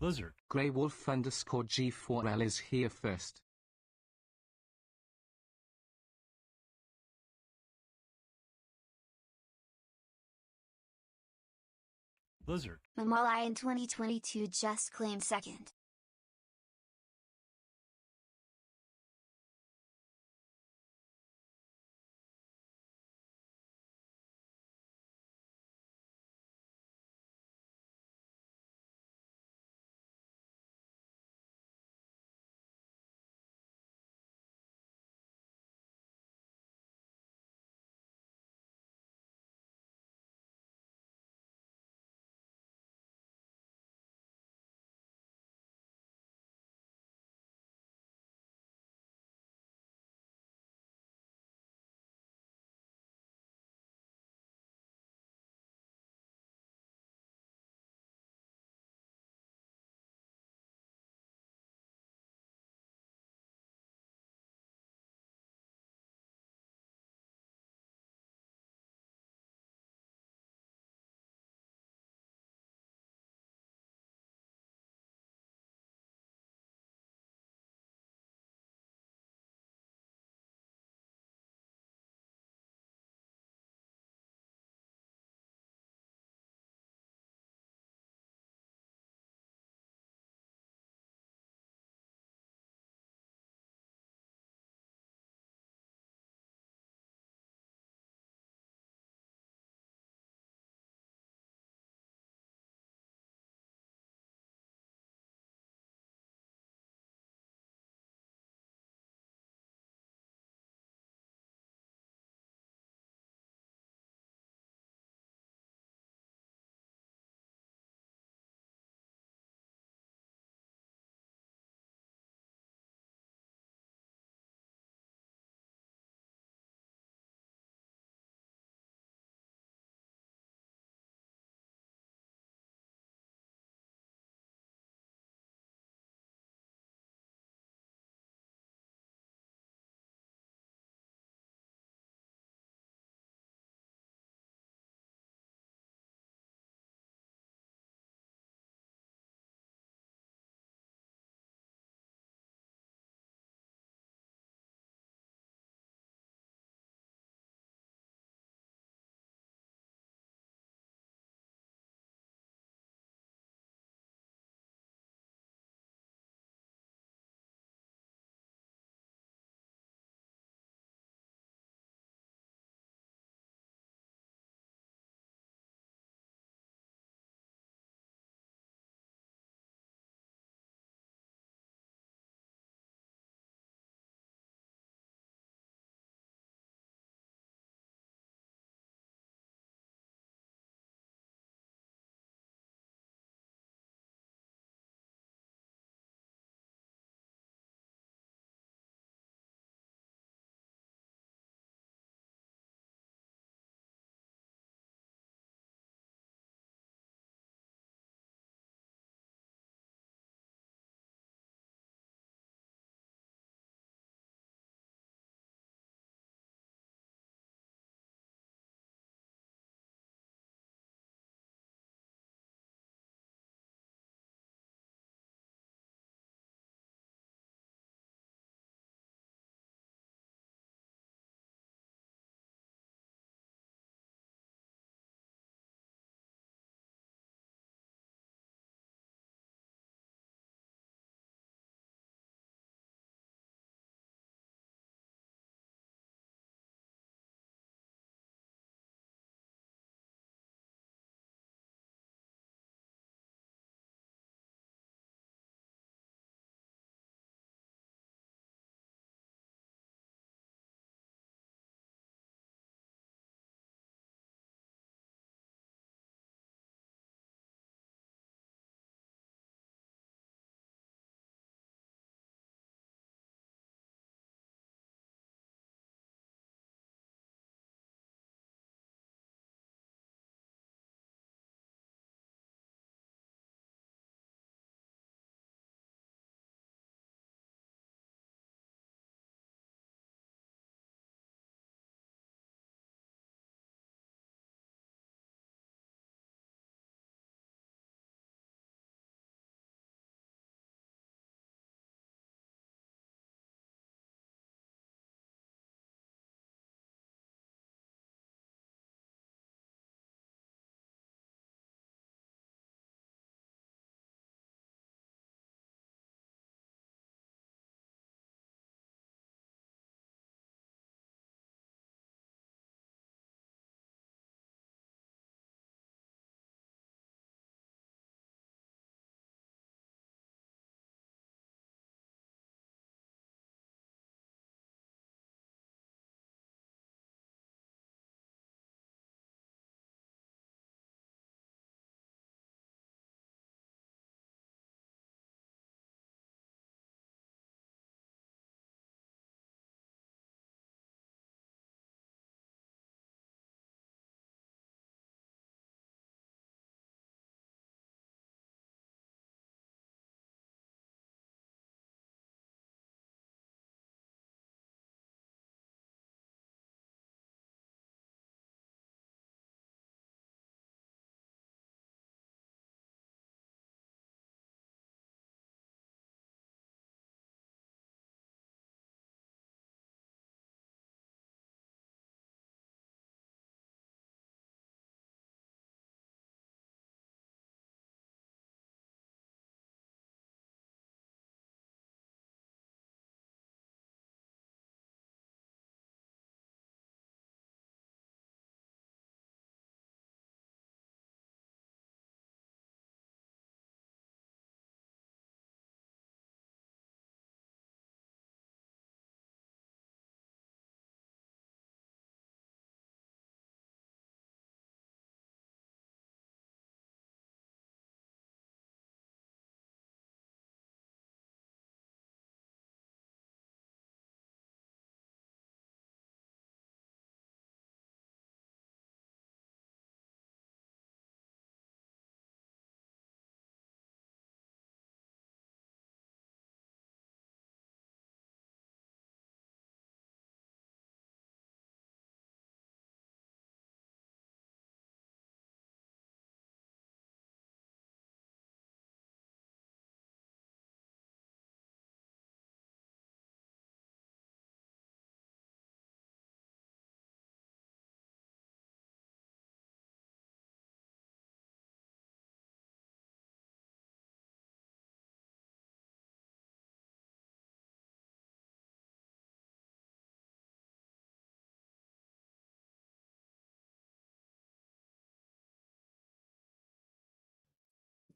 Blizzard. Greywolf_G4L is here first. Blizzard. Mamalai in 2022 just claimed second.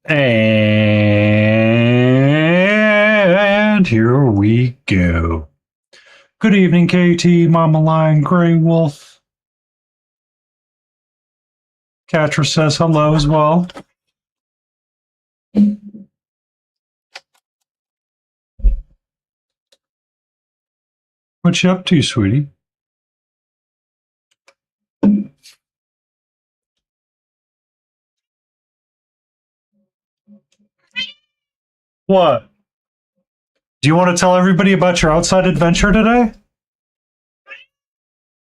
And here we go. Good evening, KT, Mama Lion, Grey Wolf. Catra says hello as well. What you up to, sweetie? What? Do you want to tell everybody about your outside adventure today?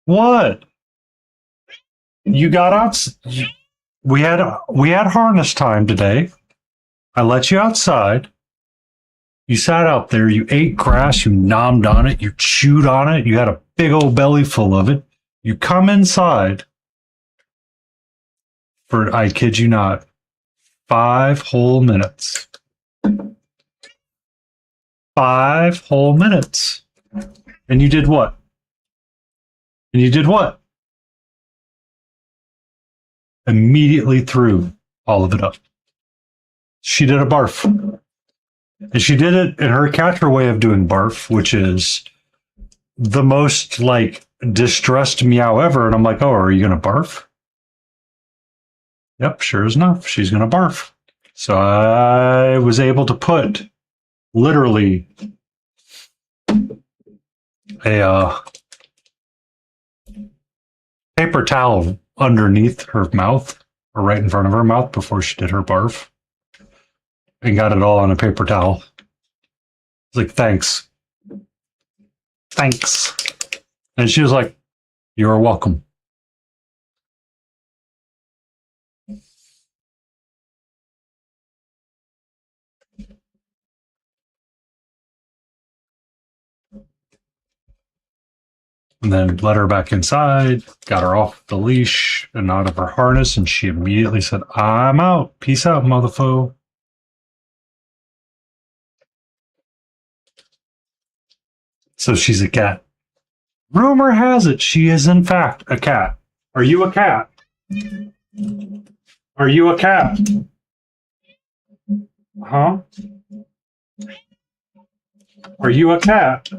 What? You got out. We had harness time today. I let you outside. You sat out there. You ate grass. You nommed on it. You chewed on it. You had a big old belly full of it. You come inside for, I kid you not, 5 whole minutes. 5 whole minutes. And you did what? And you did what? Immediately threw all of it up. She did a barf. And she did it in her Catra way of doing barf, which is the most like distressed meow ever. And I'm like, oh, are you going to barf? Yep, sure as enough, she's going to barf. So I was able to put literally a paper towel underneath her mouth or right in front of her mouth before she did her barf and got it all on a paper towel. It's like, thanks. Thanks. And she was like, you're welcome. And then let her back inside, got her off the leash and out of her harness, and she immediately said, I'm out. Peace out, motherfucker. So she's a cat. Rumor has it she is, in fact, a cat. Are you a cat? Are you a cat? Huh? Are you a cat?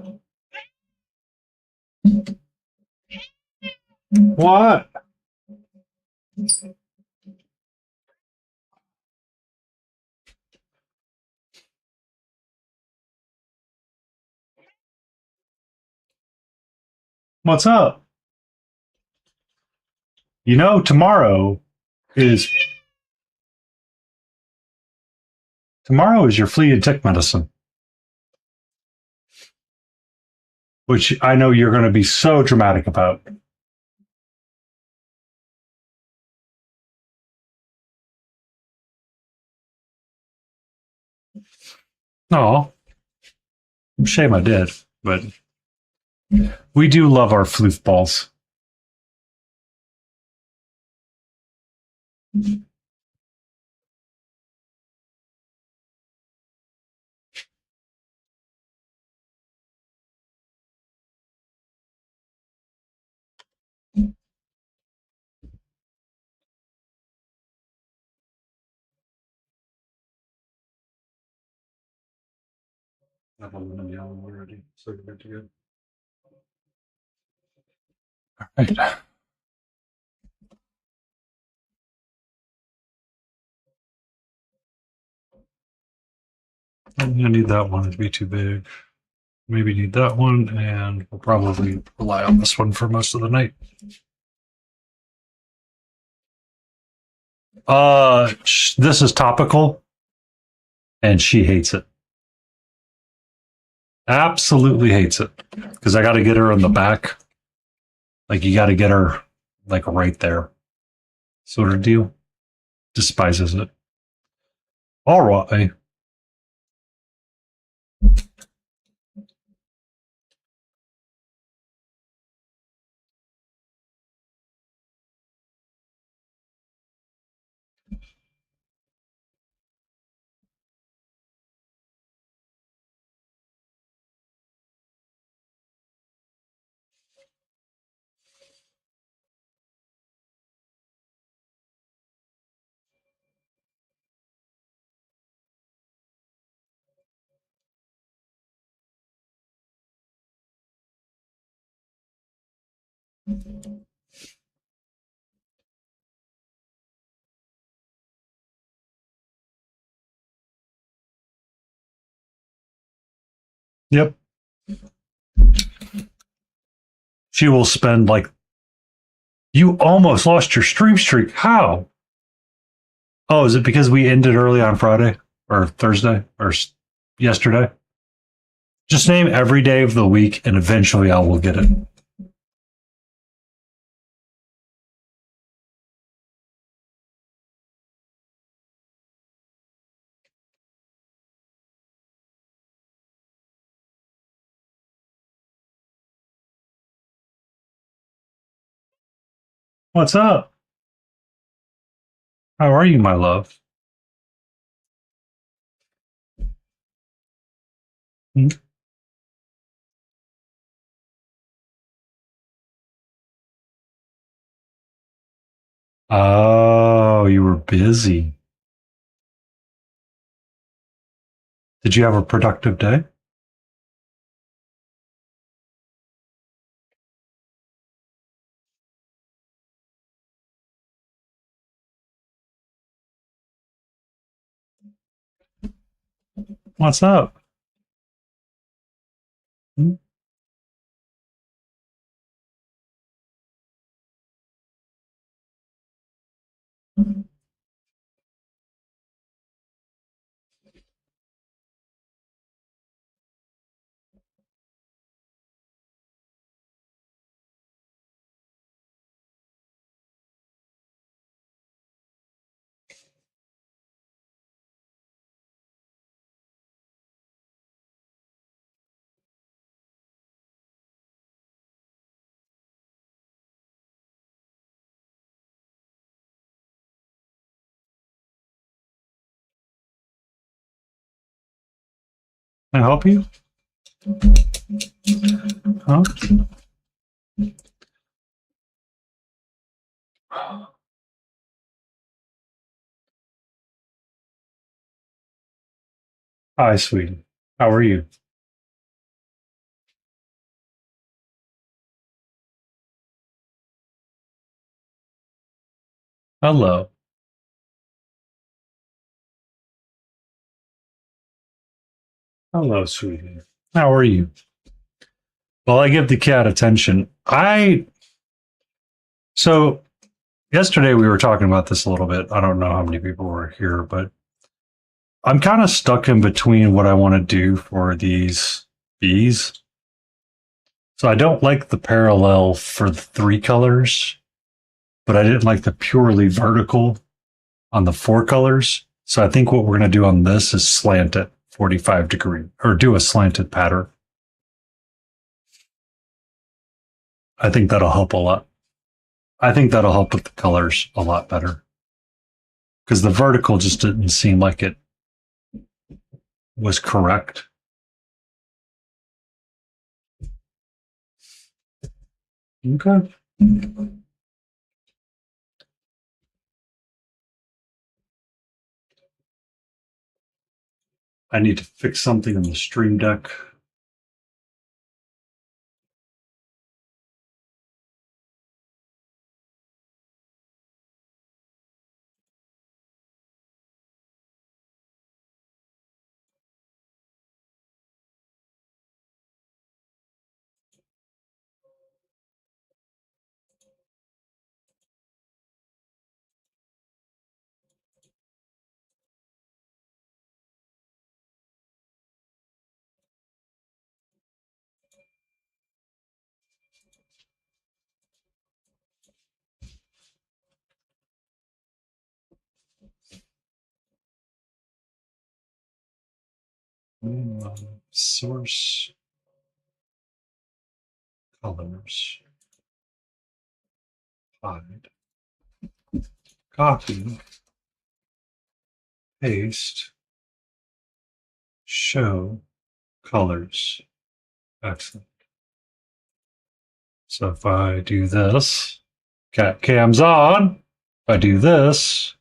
What? What's up? You know, is tomorrow is your flea and tick medicine, which I know you're going to be so dramatic about. Oh, shame I did, but we do love our floof balls. I've been yelling already, so good to go. All right. I need that one to be too big. Maybe need that one, and we'll probably rely on this one for most of the night. This is topical, and she hates it. Absolutely hates it because I got to get her in the back. Like you got to get her like right there, sort of deal. Despises it. All right. Yep. She will spend like, you almost lost your stream streak. How? Oh, is it because we ended early on Friday or Thursday or yesterday? Just name every day of the week and eventually I will get it. What's up? How are you, my love? Hmm? Oh, you were busy. Did you have a productive day? What's up? Hmm? Can I help you? Huh? Hi, sweetie. How are you? Hello. Hello, sweetie. How are you? Well, I give the cat attention. So yesterday we were talking about this a little bit. I don't know how many people were here, but I'm kind of stuck in between what I want to do for these bees. So I don't like the parallel for the three colors, but I didn't like the purely vertical on the four colors. So I think what we're going to do on this is slant it 45 degree or do a slanted pattern. I think that'll help a lot. I think that'll help with the colors a lot better because the vertical just didn't seem like it was correct. Okay. I need to fix something in the Stream Deck. Source colors. Hide. Copy. Paste. Show colors. Excellent. So if I do this, cat cam's on. If I do this,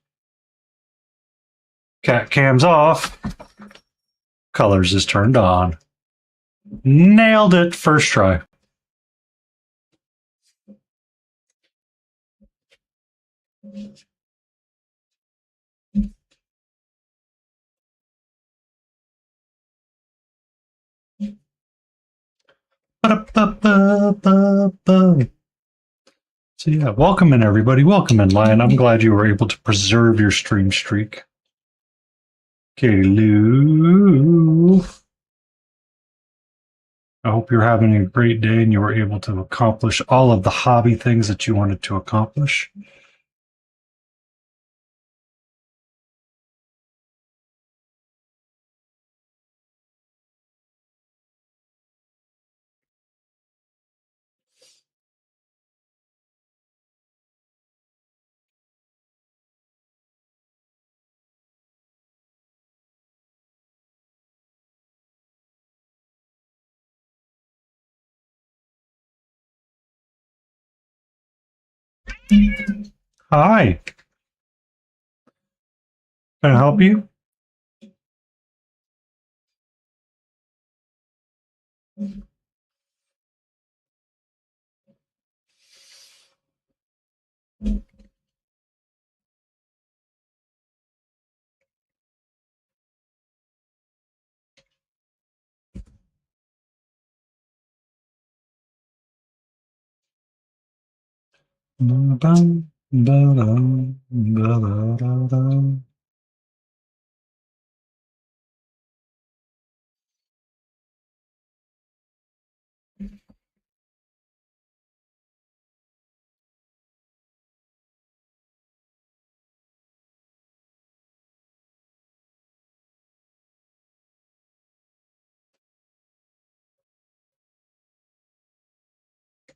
cat cam's off. Colors is turned on. Nailed it first try. Ba-da-ba-ba-ba-ba. So yeah, welcome in everybody. Welcome in, Lion. I'm glad you were able to preserve your stream streak. Katie Lou. I hope you're having a great day and you were able to accomplish all of the hobby things that you wanted to accomplish. Hi, can I help you? Ba-dum, ba-dum, ba-da-da-da.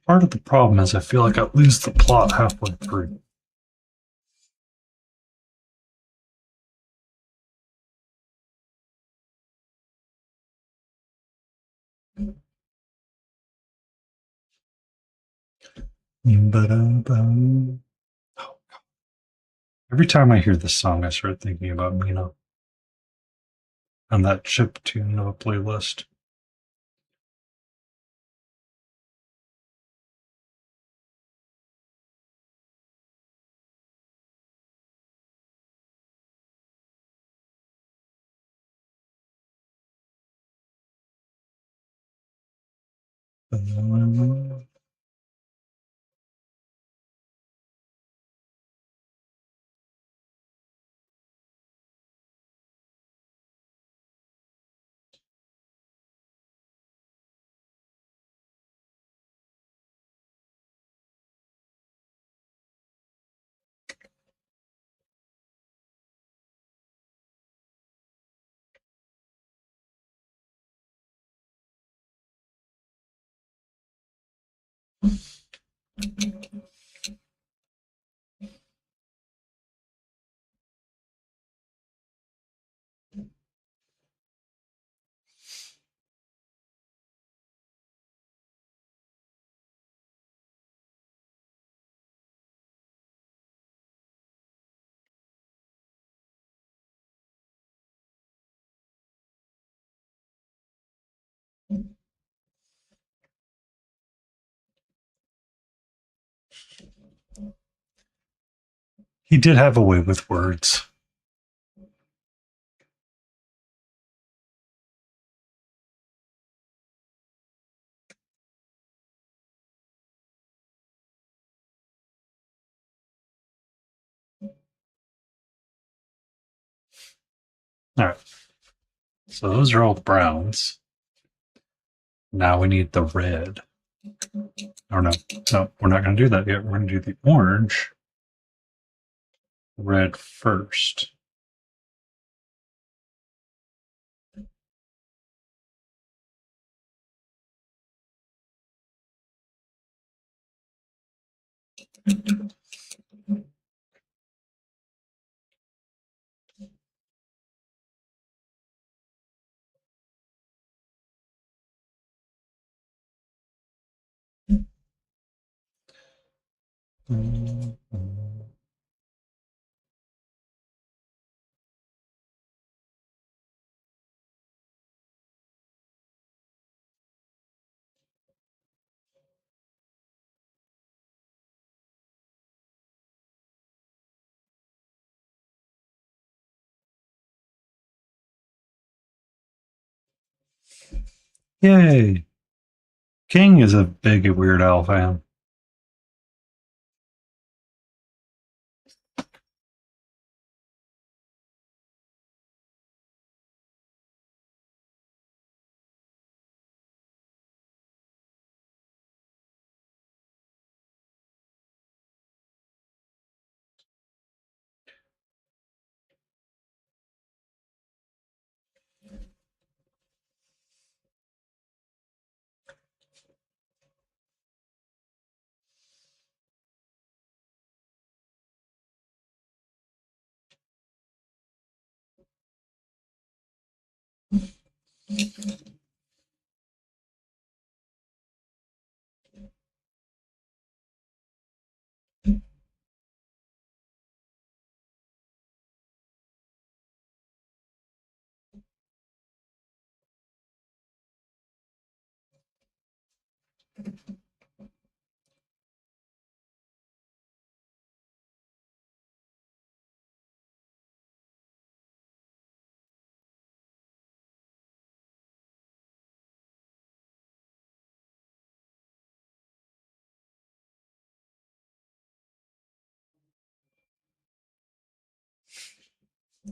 Part of the problem is I feel like I lose the plot halfway through. Ba-da-bum. Every time I hear this song, I start thinking about Mina and that chip tune of a playlist. He did have a way with words. All right. So those are all the browns. Now we need the red. Or no, no, we're not going to do that yet. We're going to do the orange red first. Yay. King is a big Weird Al fan.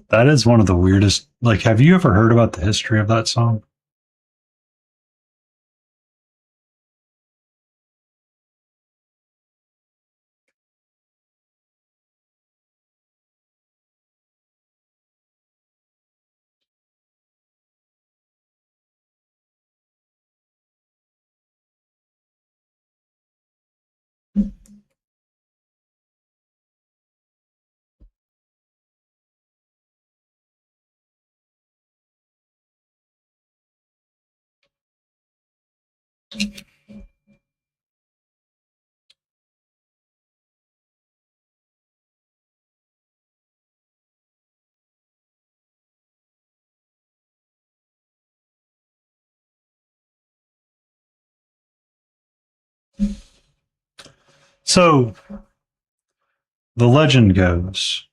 That is one of the weirdest. Like, have you ever heard about the history of that song? So the legend goes,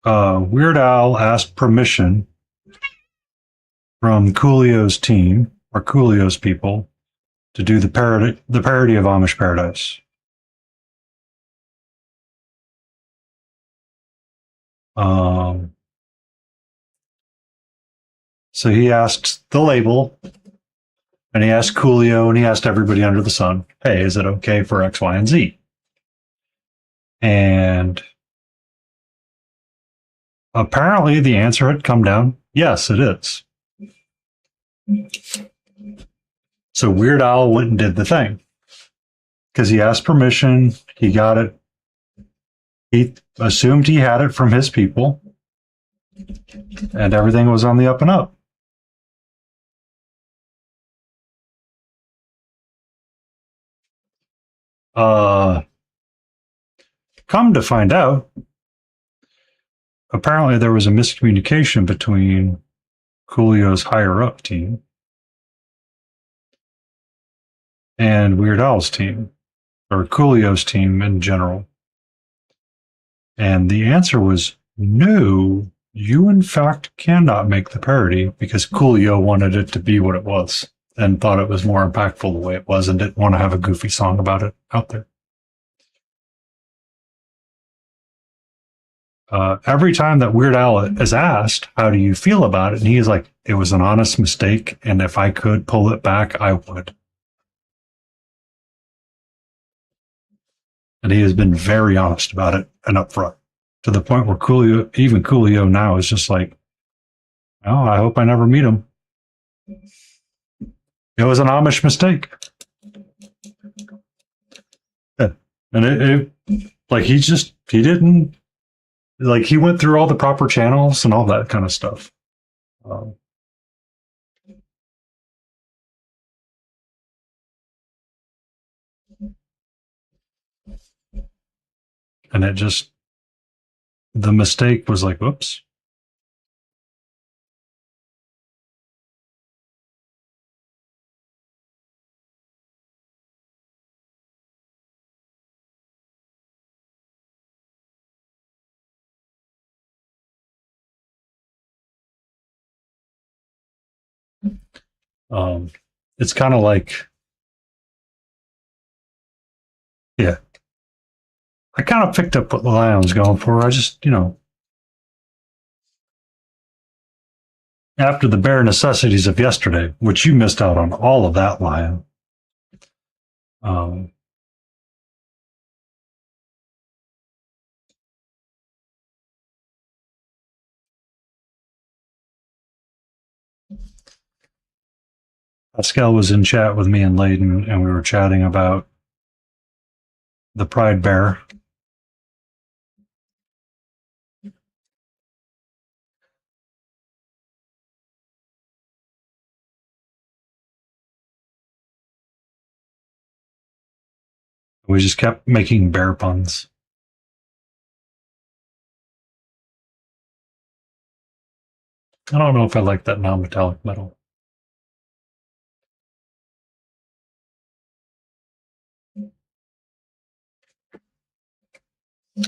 Weird Al asked permission from Coolio's team or Coolio's people to do the parody of Amish Paradise. Um, so he asked the label, and he asked Coolio, and he asked everybody under the sun, "Hey, is it okay for X, Y, and Z?" And apparently, the answer had come down, "Yes, it is." So Weird Al went and did the thing because he asked permission. He got it. He assumed he had it from his people, and everything was on the up and up. Uh, Come to find out, apparently there was a miscommunication between Coolio's higher up team and Weird Al's team, or Coolio's team in general. And the answer was no, you in fact cannot make the parody because Coolio wanted it to be what it was and thought it was more impactful the way it was and didn't want to have a goofy song about it out there. Every time that Weird Al is asked, how do you feel about it? And he is like, it was an honest mistake. And if I could pull it back, I would. And he has been very honest about it and upfront to the point where Coolio, even Coolio now is just like, oh, I hope I never meet him. It was an Amish mistake. Yeah. And like, he didn't, like, he went through all the proper channels and all that kind of stuff. Um, and it just, the mistake was like, whoops. Um, it's kind of like, yeah, I kind of picked up what the Lion was going for. I just, after the bare necessities of yesterday, which you missed out on all of that, Lion. Um, Pascal was in chat with me and Layden, and we were chatting about the Pride Bear. We just kept making bear puns. I don't know if I like that non-metallic metal. I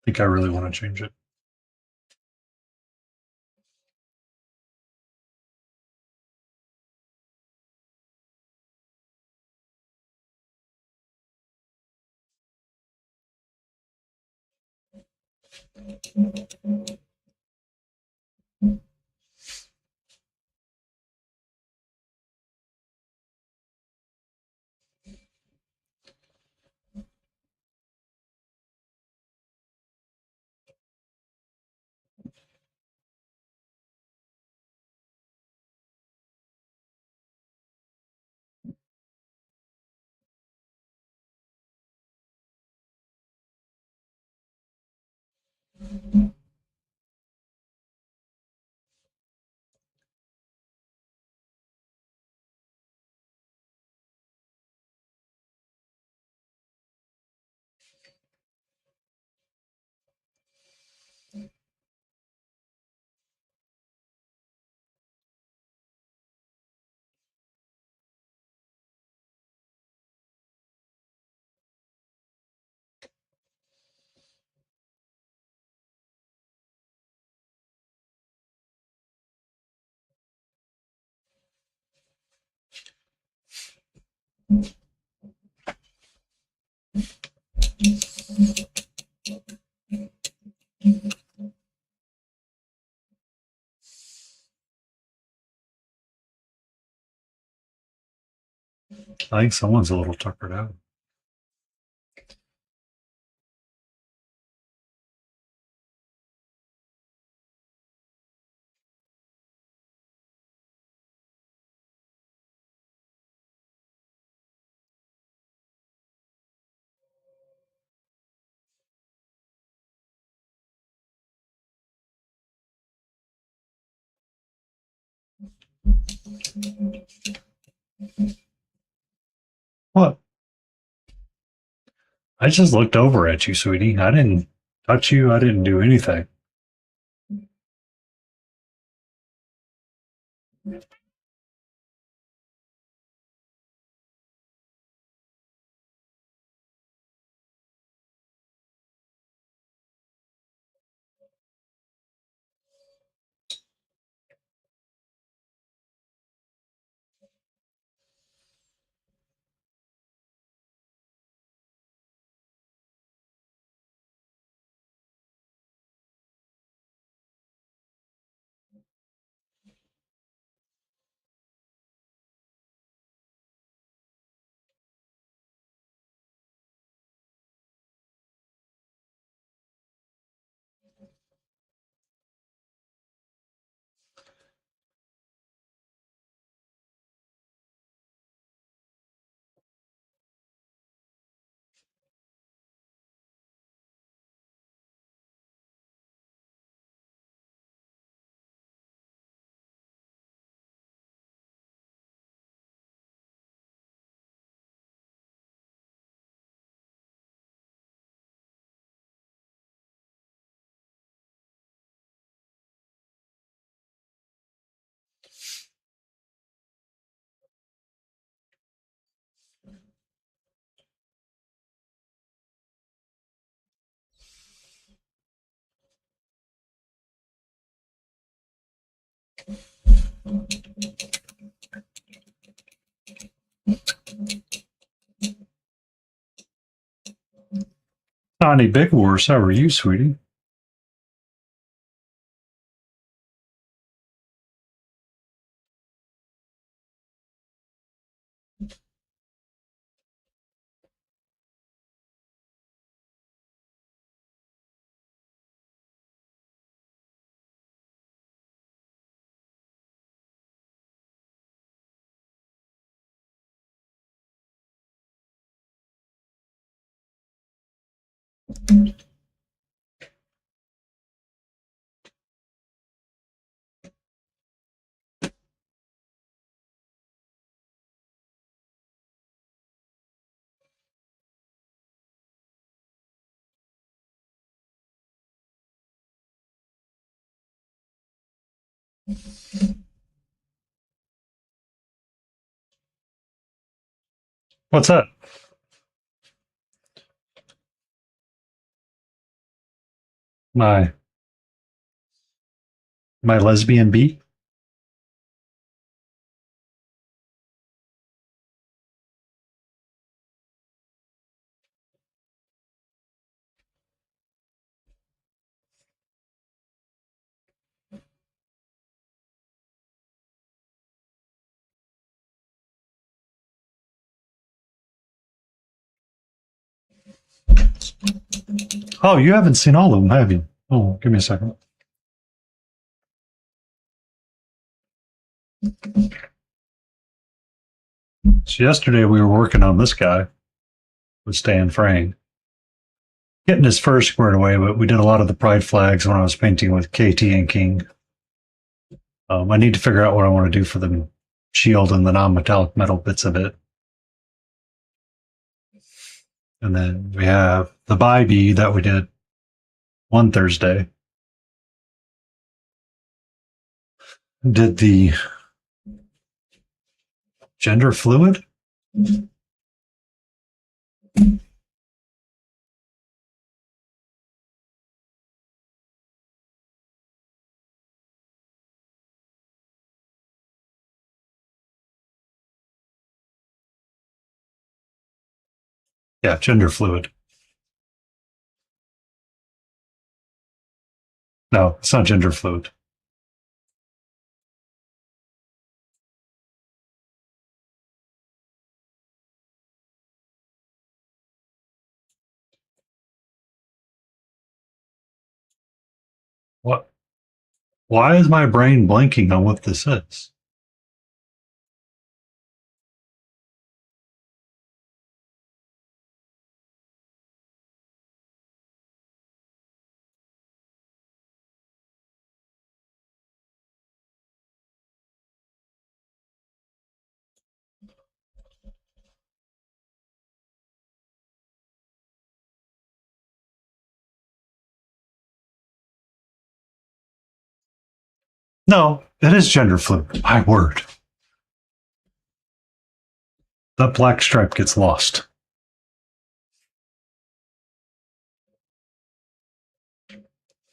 think I really want to change it. I think someone's a little tuckered out. What? I just looked over at you, sweetie. I didn't touch you. I didn't do anything. Tiny Big Wars, how are you, sweetie? What's that? My my lesbian bee? Oh, you haven't seen all of them, have you? Oh, give me a second. So yesterday we were working on this guy with Stan Frayne, getting his fur squared away, but we did a lot of the pride flags when I was painting with KT and King. I need to figure out what I want to do for the shield and the non-metallic metal bits of it. And then we have the Bybee that we did one Thursday. Did the gender fluid? Yeah, gender fluid. No, it's not gender fluid. What? Why is my brain blanking on what this is? No, it is gender fluid. My word. That black stripe gets lost. I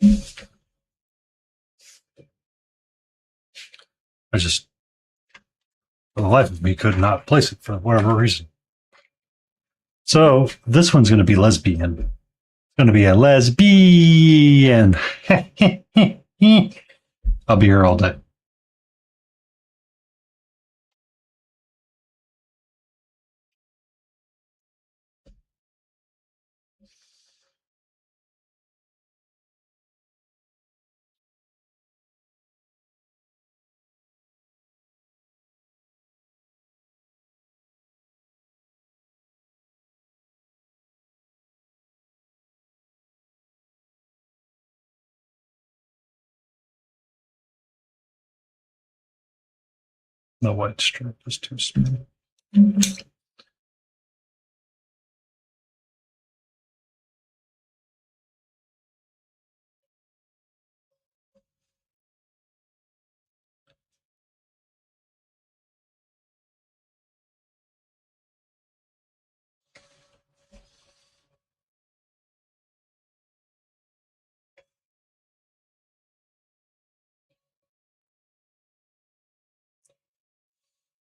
just, for the life of me, could not place it for whatever reason. So this one's going to be lesbian. It's going to be a lesbian. I'll be here all day. The white stripe is too small.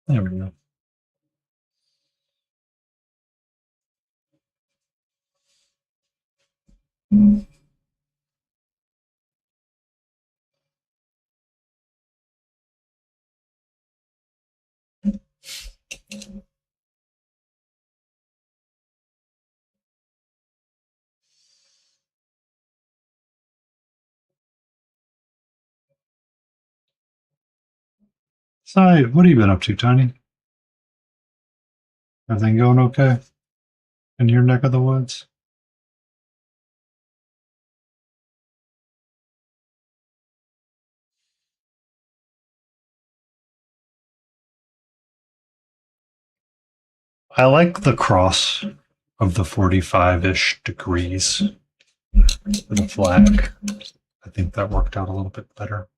There we go. So, what have you been up to, Tiny? Everything going okay in your neck of the woods? I like the cross of the 45-ish degrees for the flag. I think that worked out a little bit better.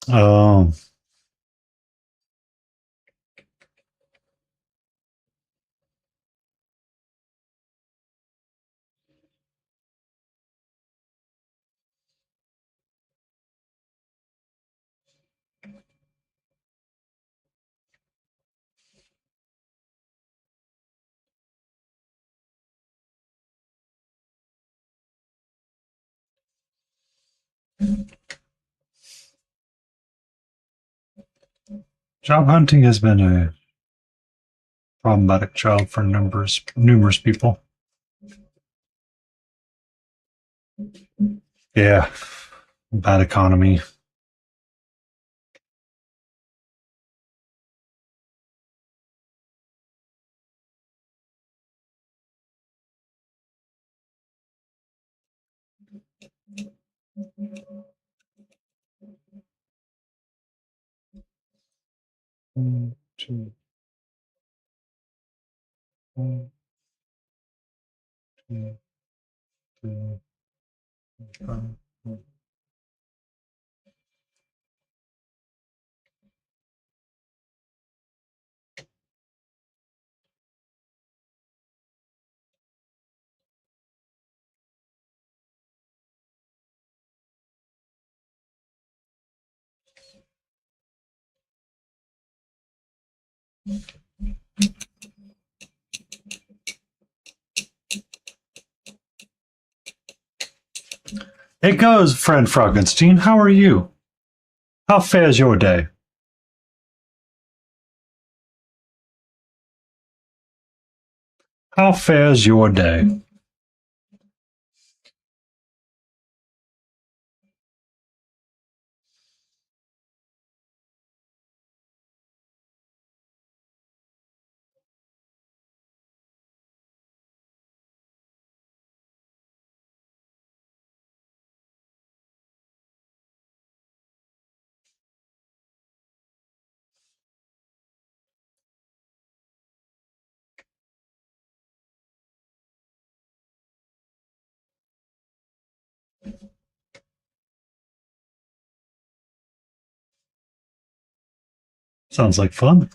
Oh, job hunting has been a problematic job for numerous people. Yeah, bad economy. One, two, one, two, three, four. It goes, friend Frankenstein. How are you? How fares your day? How fares your day? Sounds like fun.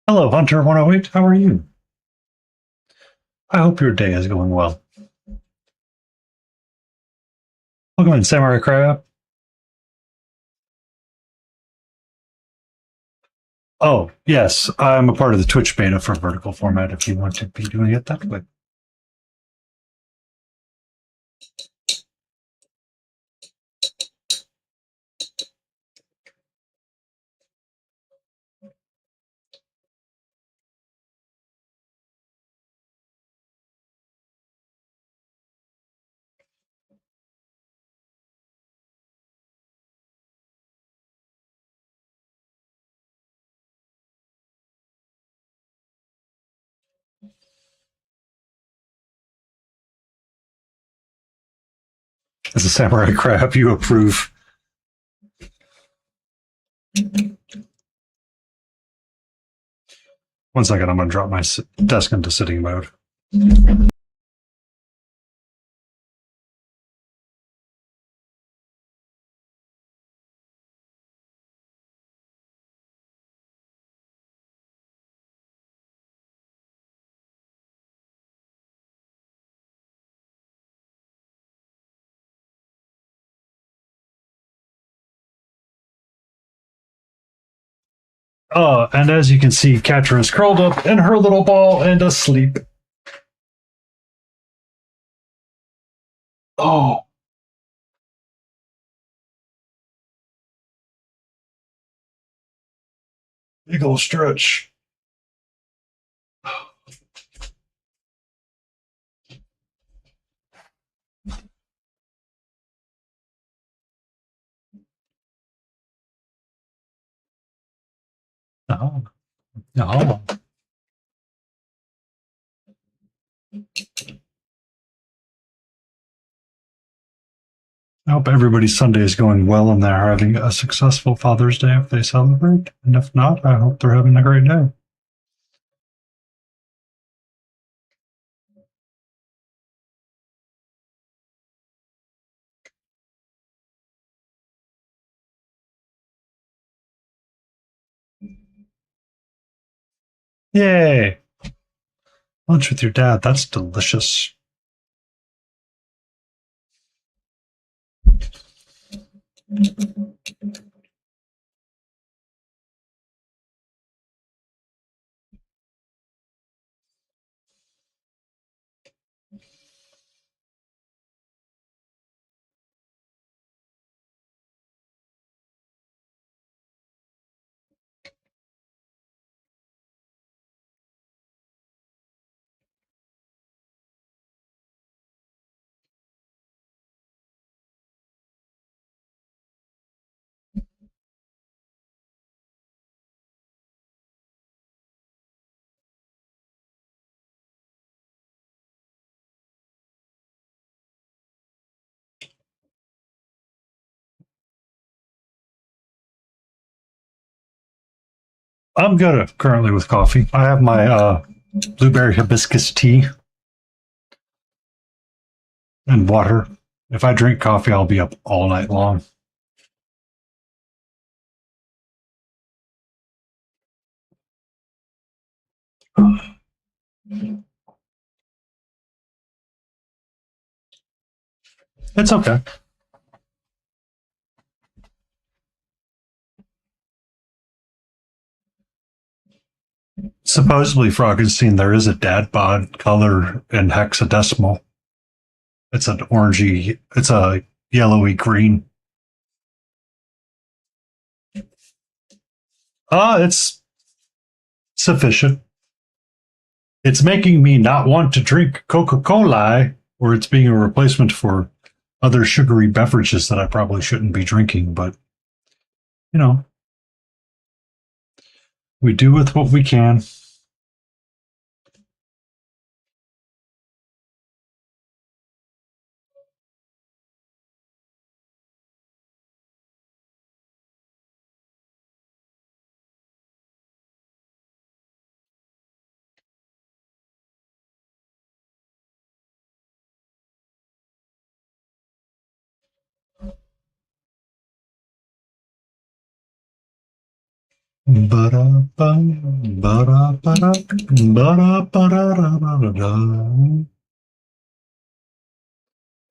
Hello, Hunter 108. How are you? I hope your day is going well. Welcome in, Samurai Crab. Oh, yes, I'm a part of the Twitch beta for vertical format if you want to be doing it that way. As a samurai crab, you approve. One second, I'm going to drop my desk into sitting mode. And as you can see, Catra is curled up in her little ball and asleep. Oh. Big ol' stretch. Oh. Oh. I hope everybody's Sunday is going well and they're having a successful Father's Day if they celebrate. And if not, I hope they're having a great day. Yay! Lunch with your dad. That's delicious. I'm good currently with coffee. I have my blueberry hibiscus tea and water. If I drink coffee, I'll be up all night long. It's okay. Supposedly, Frankenstein, there is a dad bod color in hexadecimal. It's an orangey, it's a yellowy green. It's sufficient. It's making me not want to drink Coca-Cola, or it's being a replacement for other sugary beverages that I probably shouldn't be drinking, but you know, we do with what we can.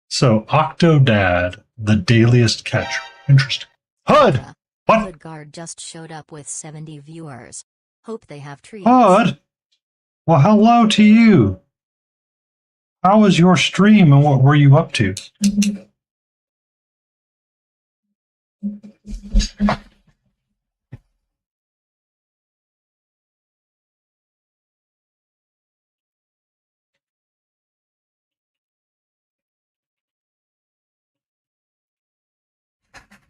So, Octodad, the dailiest catcher. Interesting. HUD! What? Hoodguard just showed up with 70 viewers. Hope they have treats. Hood? Well, hello to you. How was your stream and what were you up to?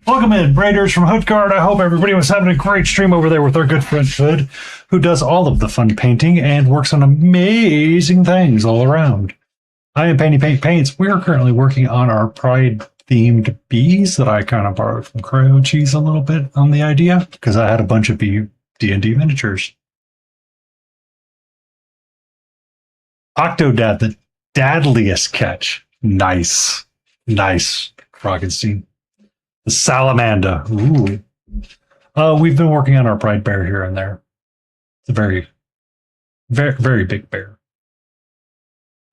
Welcome in, Raiders from Hoodguard. I hope everybody was having a great stream over there with our good friend Hood, who does all of the fun painting and works on amazing things all around. I am Painty Paint Paints. We are currently working on our Pride-themed bees that I kind of borrowed from Cryo Cheese a little bit on the idea, because I had a bunch of bee D&D miniatures. Octodad, the dadliest catch. Nice. Nice, Froggenstein. The salamander. Ooh. We've been working on our pride bear here and there. It's a very, very, very big bear.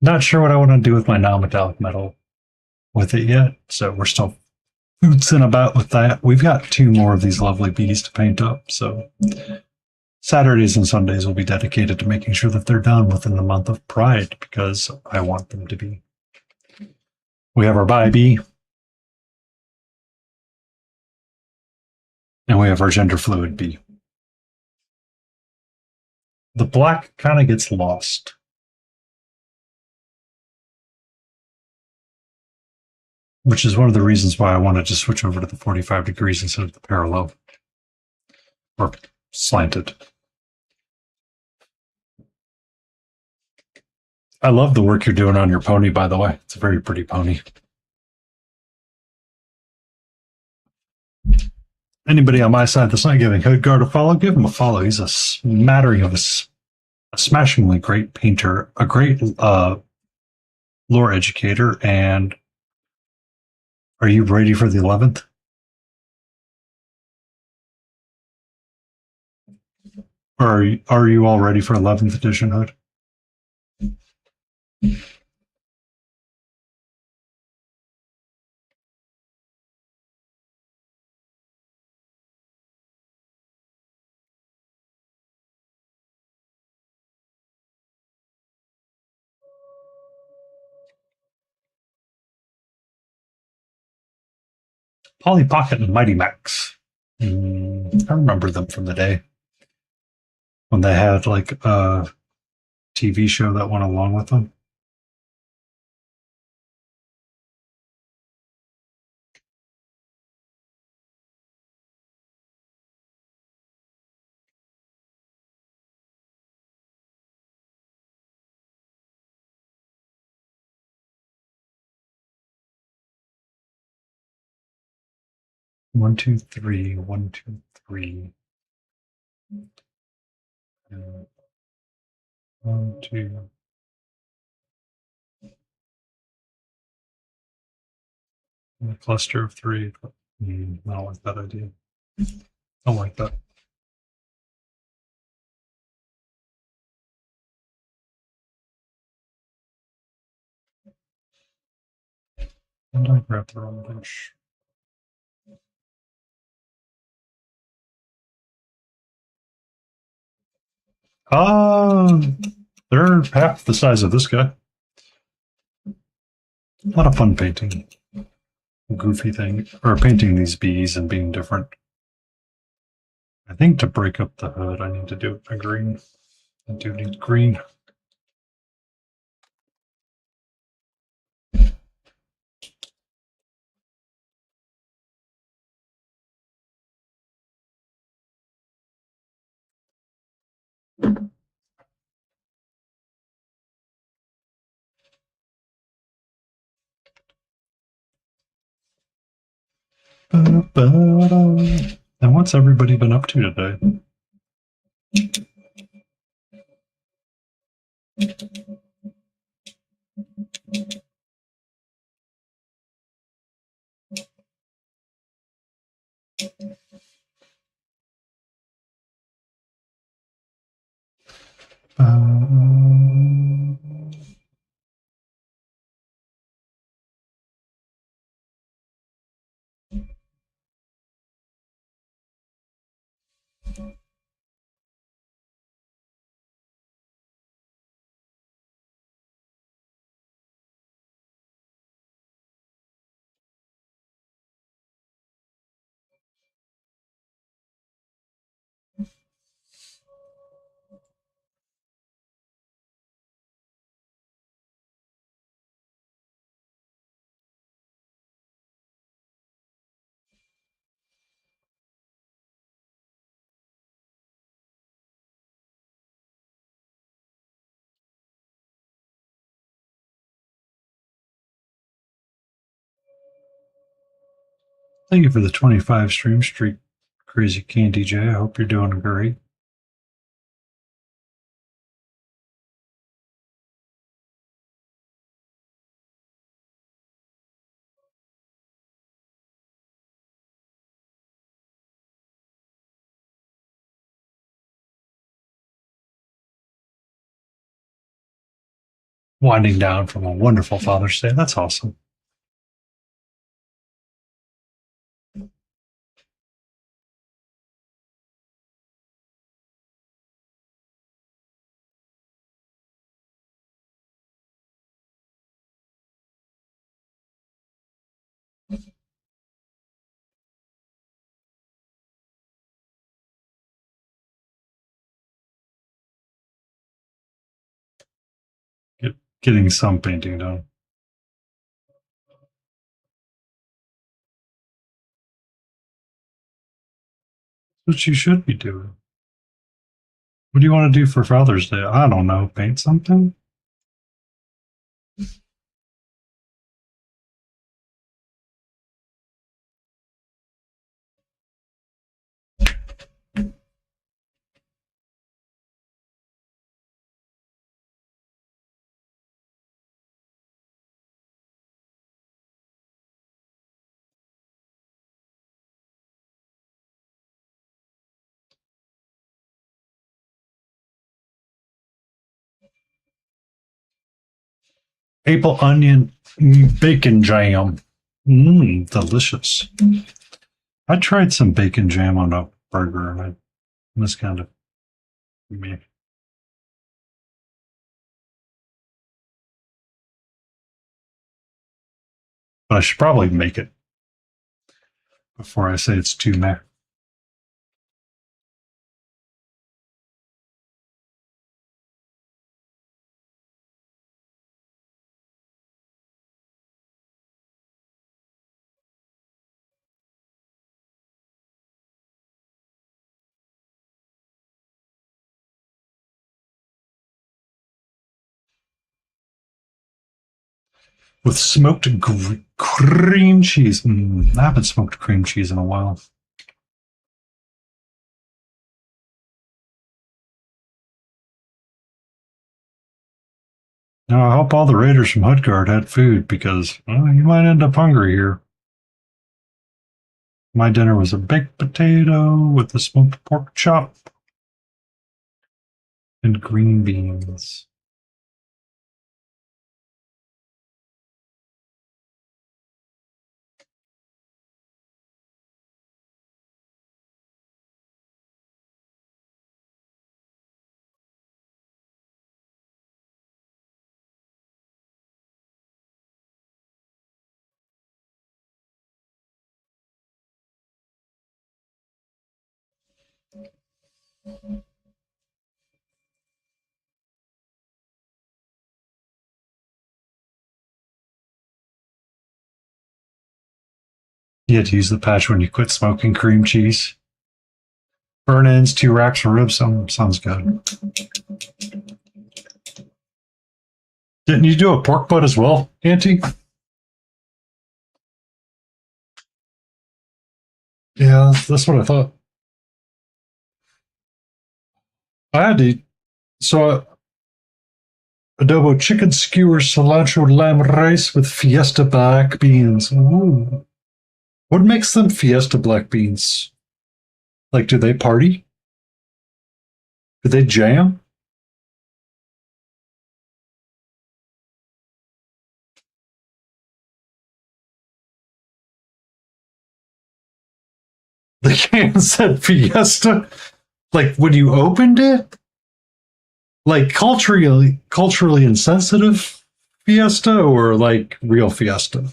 Not sure what I want to do with my non-metallic metal with it yet, so we're still bootsing about with that. We've got 2 more of these lovely bees to paint up, so Saturdays and Sundays will be dedicated to making sure that they're done within the month of Pride, because I want them to be. We have our bi bee. And we have our gender fluid bee. The black kind of gets lost. Which is one of the reasons why I wanted to switch over to the 45 degrees instead of the parallel. Or slanted. I love the work you're doing on your pony, by the way. It's a very pretty pony. Anybody on my side that's not giving Hoodguard a follow, give him a follow. He's a smattering of a smashingly great painter, a great lore educator, and are you ready for the 11th? Or are you all ready for 11th edition, Hood? Polly Pocket and Mighty Max. I remember them from the day when they had like a TV show that went along with them. One, two, three, 1, 2, 3. 1, 2. A cluster of 3. I don't like that idea. I don't like that. And I grabbed the wrong brush. They're half the size of this guy. A lot of fun painting. Goofy thing. Or painting these bees and being different. I think to break up the hood, I need to do a green. I do need green. And what's everybody been up to today? Thank you for the 25 stream streak, Crazy Candy J. I hope you're doing great. Winding down from a wonderful Father's Day. That's awesome. Getting some painting done. What you should be doing. What do you want to do for Father's Day? I don't know. Paint something? Apple onion bacon jam. Delicious. I tried some bacon jam on a burger and it was kind of meh. But I should probably make it before I say it's too meh. With smoked cream cheese. I haven't smoked cream cheese in a while. Now, I hope all the raiders from Hutgard had food because you might end up hungry here. My dinner was a baked potato with a smoked pork chop and green beans. You had to use the patch when you quit smoking cream cheese. Burn ends, 2 racks for ribs. Sounds good. Didn't you do a pork butt as well, Auntie? Yeah, that's what I thought. I had to. So, adobo chicken skewers, cilantro lamb rice with fiesta black beans. Ooh. What makes them fiesta black beans? Like, do they party? Do they jam? The can said fiesta. Like when you opened it? Like culturally insensitive fiesta or like real fiesta?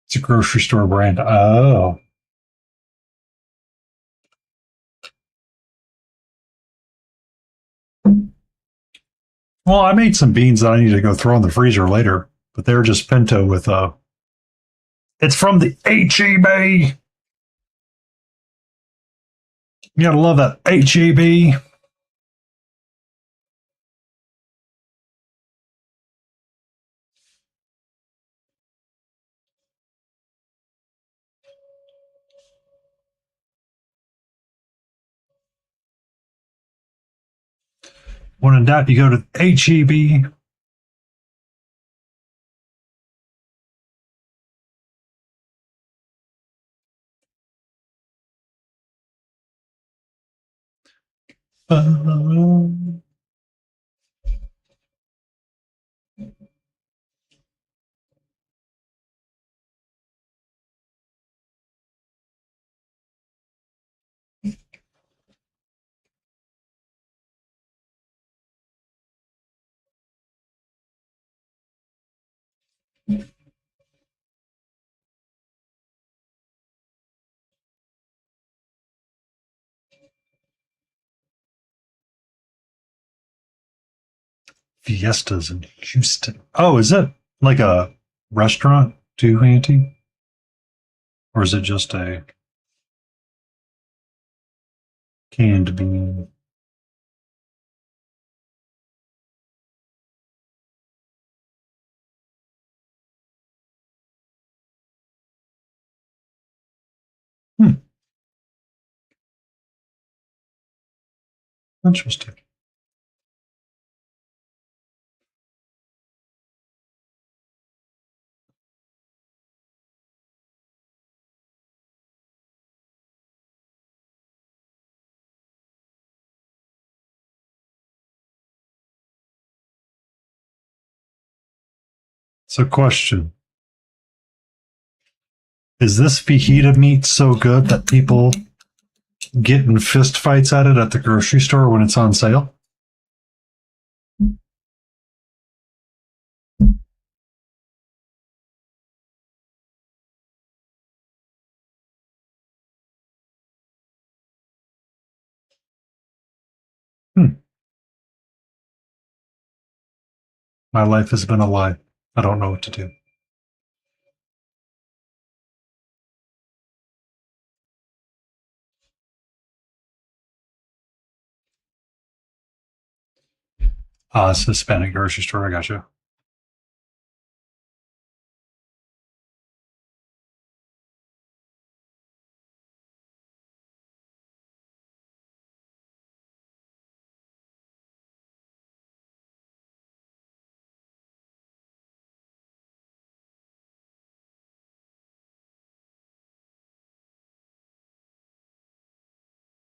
It's a grocery store brand. Oh. Well, I made some beans that I need to go throw in the freezer later, but they're just pinto with it's from the HEB. You gotta love that HEB. When in doubt, you go to HEB. Fiestas in Houston. Oh, is it like a restaurant too, Auntie? Or is it just a canned bean? Hmm, interesting. So, question. Is this fajita meat so good that people get in fist fights at it at the grocery store when it's on sale? Hmm. My life has been a lie. I don't know what to do. It's a Hispanic grocery store. I gotcha.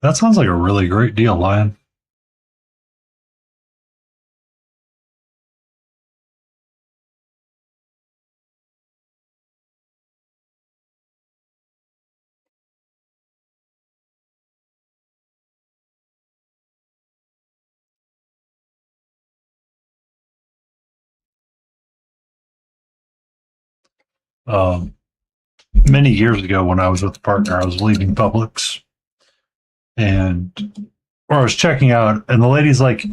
That sounds like a really great deal, Lion. Um, Many years ago, when I was with a partner, I was leaving Publix, and or I was checking out, and the lady's like,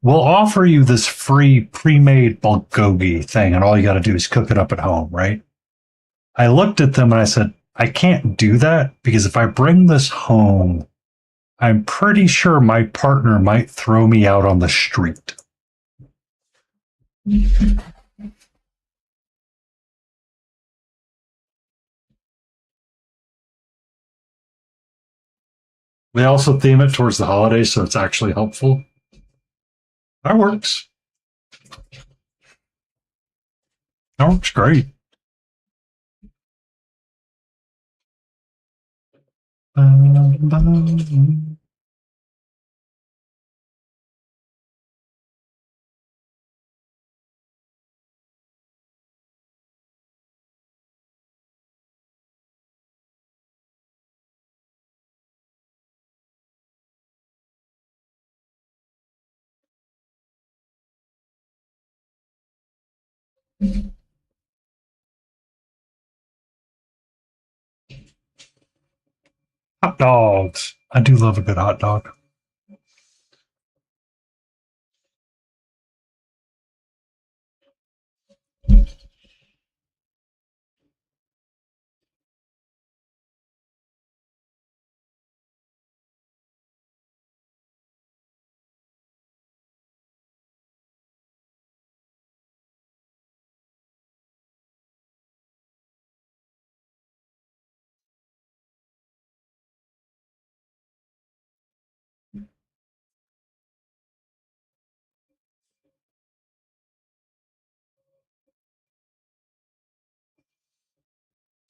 "We'll offer you this free pre-made bulgogi thing, and all you got to do is cook it up at home, right?" I looked at them and I said, "I can't do that because if I bring this home, I'm pretty sure my partner might throw me out on the street." They also theme it towards the holidays, so it's actually helpful. That works. That works great. Hot dogs. I do love a good hot dog.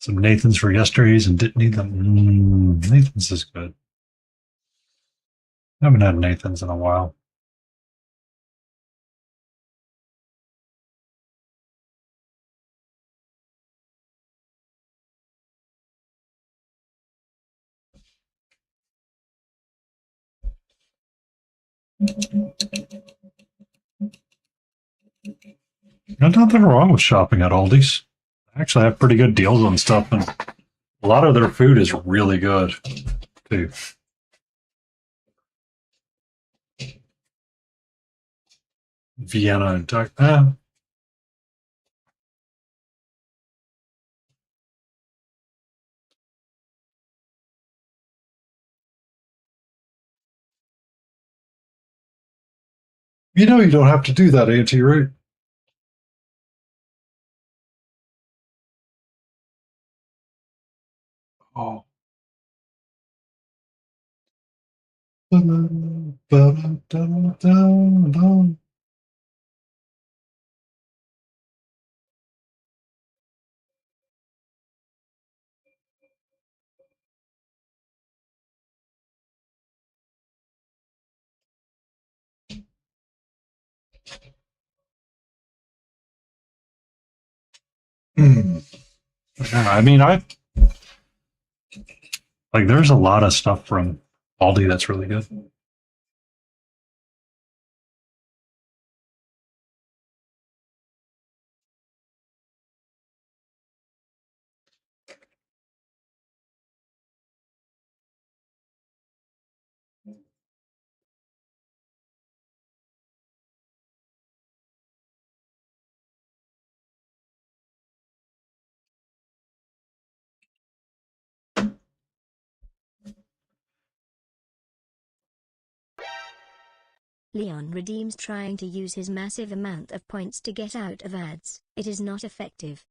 Some Nathan's for yesterday's and didn't need them. Nathan's is good. I haven't had Nathan's in a while. There's nothing wrong with shopping at Aldi's. I actually have pretty good deals on stuff, and a lot of their food is really good, too. Vienna and you know you don't have to do that, Auntie, right? Oh. Yeah, I mean, there's a lot of stuff from Aldi that's really good. Leon redeems trying to use his massive amount of points to get out of ads. It is not effective.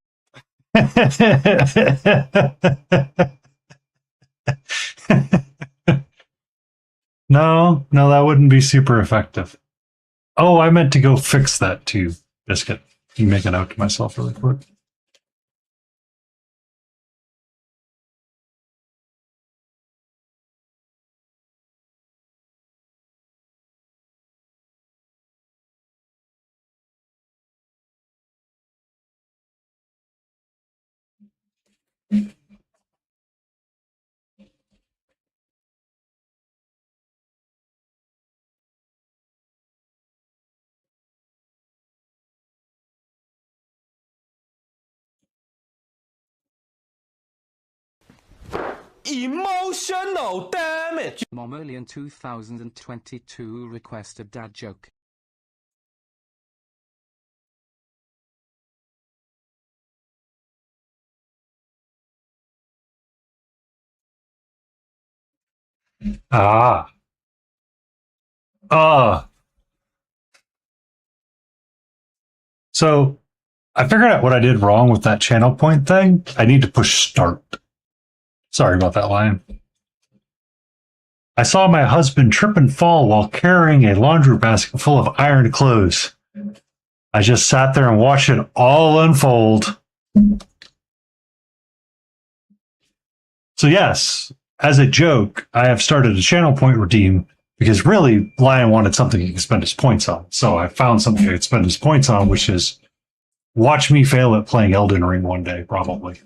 No, that wouldn't be super effective. Oh, I meant to go fix that too, Biscuit. You make it out to myself really quick. Emotional damage. Momolian 2022 requested dad joke. Ah. So I figured out what I did wrong with that channel point thing. I need to push start. Sorry about that, Lion. I saw my husband trip and fall while carrying a laundry basket full of ironed clothes. I just sat there and watched it all unfold. So yes, as a joke, I have started a channel point redeem because really Lion wanted something he could spend his points on. So I found something he could spend his points on, which is watch me fail at playing Elden Ring one day, probably.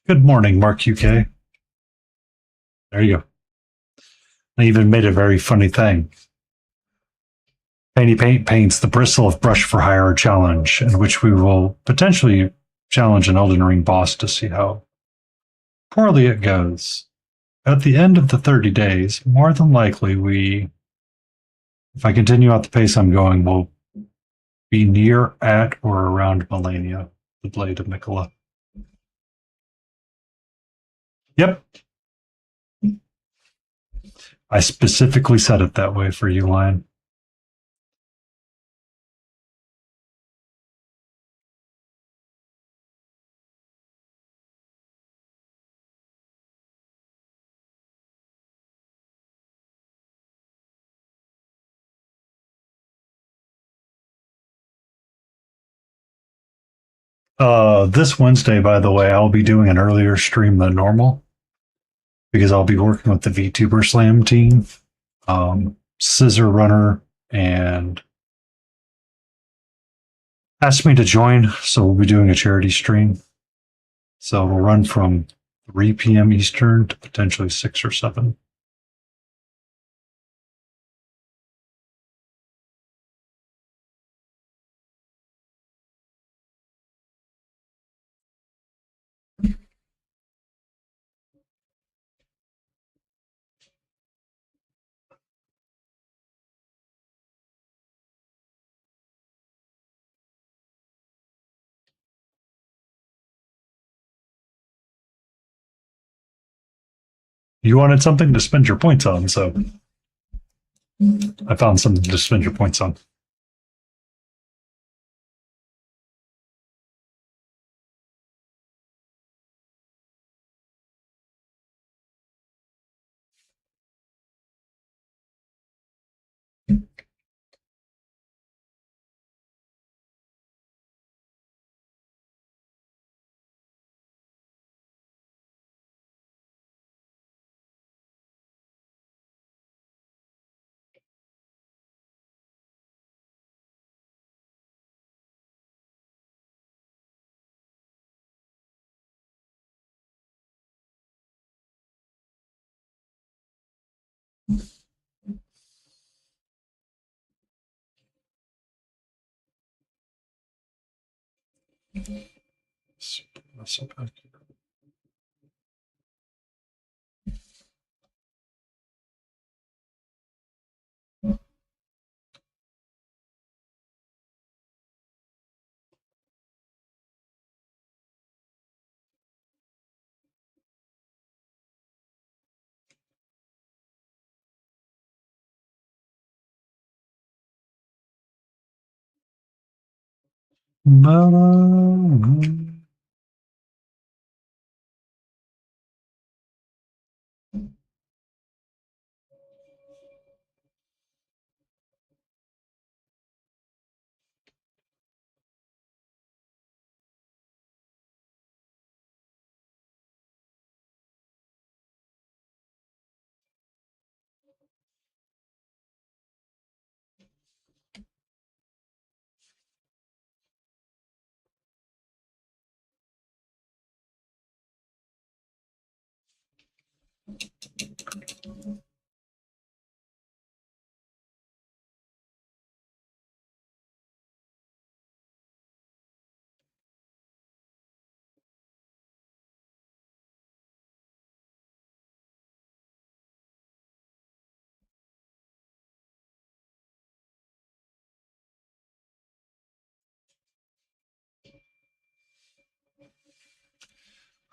Good morning, Mark UK. There you go. I even made a very funny thing. Painty Paint paints the Bristle of Brush for Hire challenge, in which we will potentially challenge an Elden Ring boss to see how poorly it goes. At the end of the 30 days, more than likely if I continue at the pace I'm going, we'll be near, at, or around Melania, the Blade of Nicola. Yep. I specifically said it that way for you, Lion. This Wednesday, by the way, I'll be doing an earlier stream than normal because I'll be working with the VTuber Slam team, Scissor Runner, and asked me to join, so we'll be doing a charity stream. So we'll run from 3 p.m. Eastern to potentially 6 or 7. You wanted something to spend your points on, so I found something to spend your points on.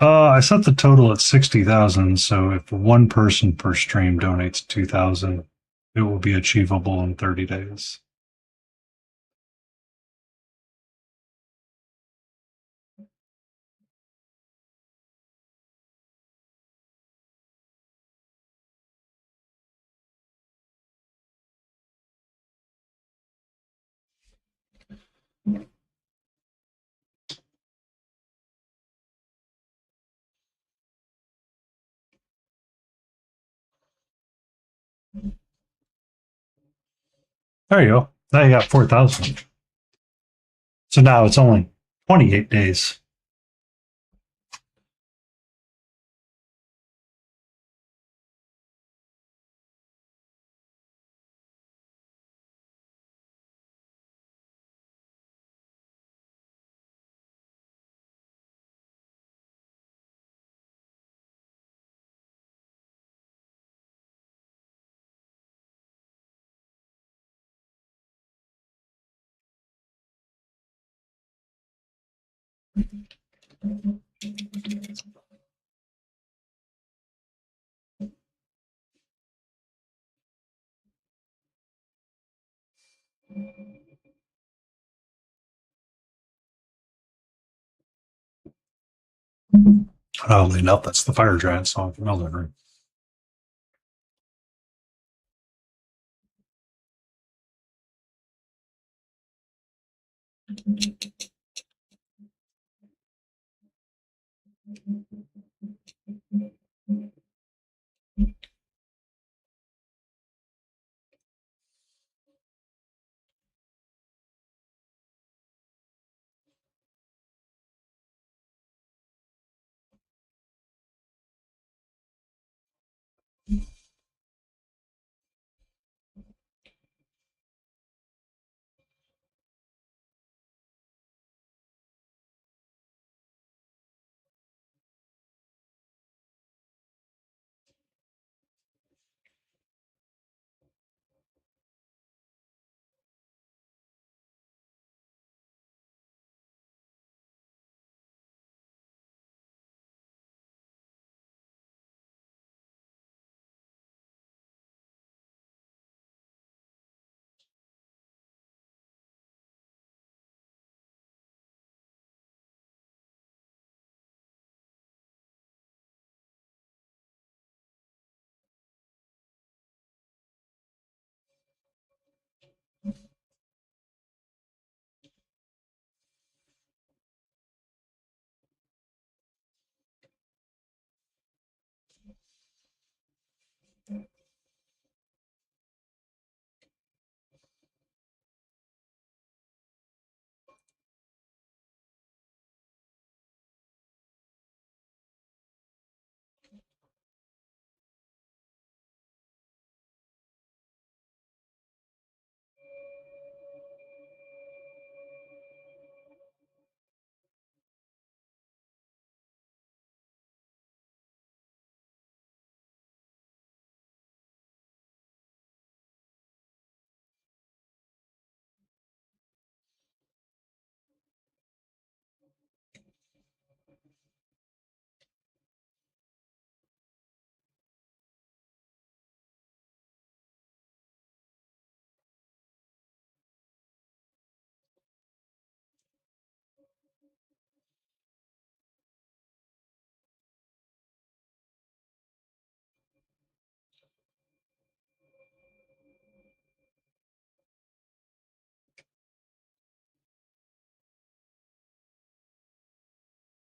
I set the total at 60,000, so if one person per stream donates 2,000, it will be achievable in 30 days. There you go. Now you got 4,000. So now it's only 28 days. Oddly enough, that's the Fire Giant song from Elden Ring.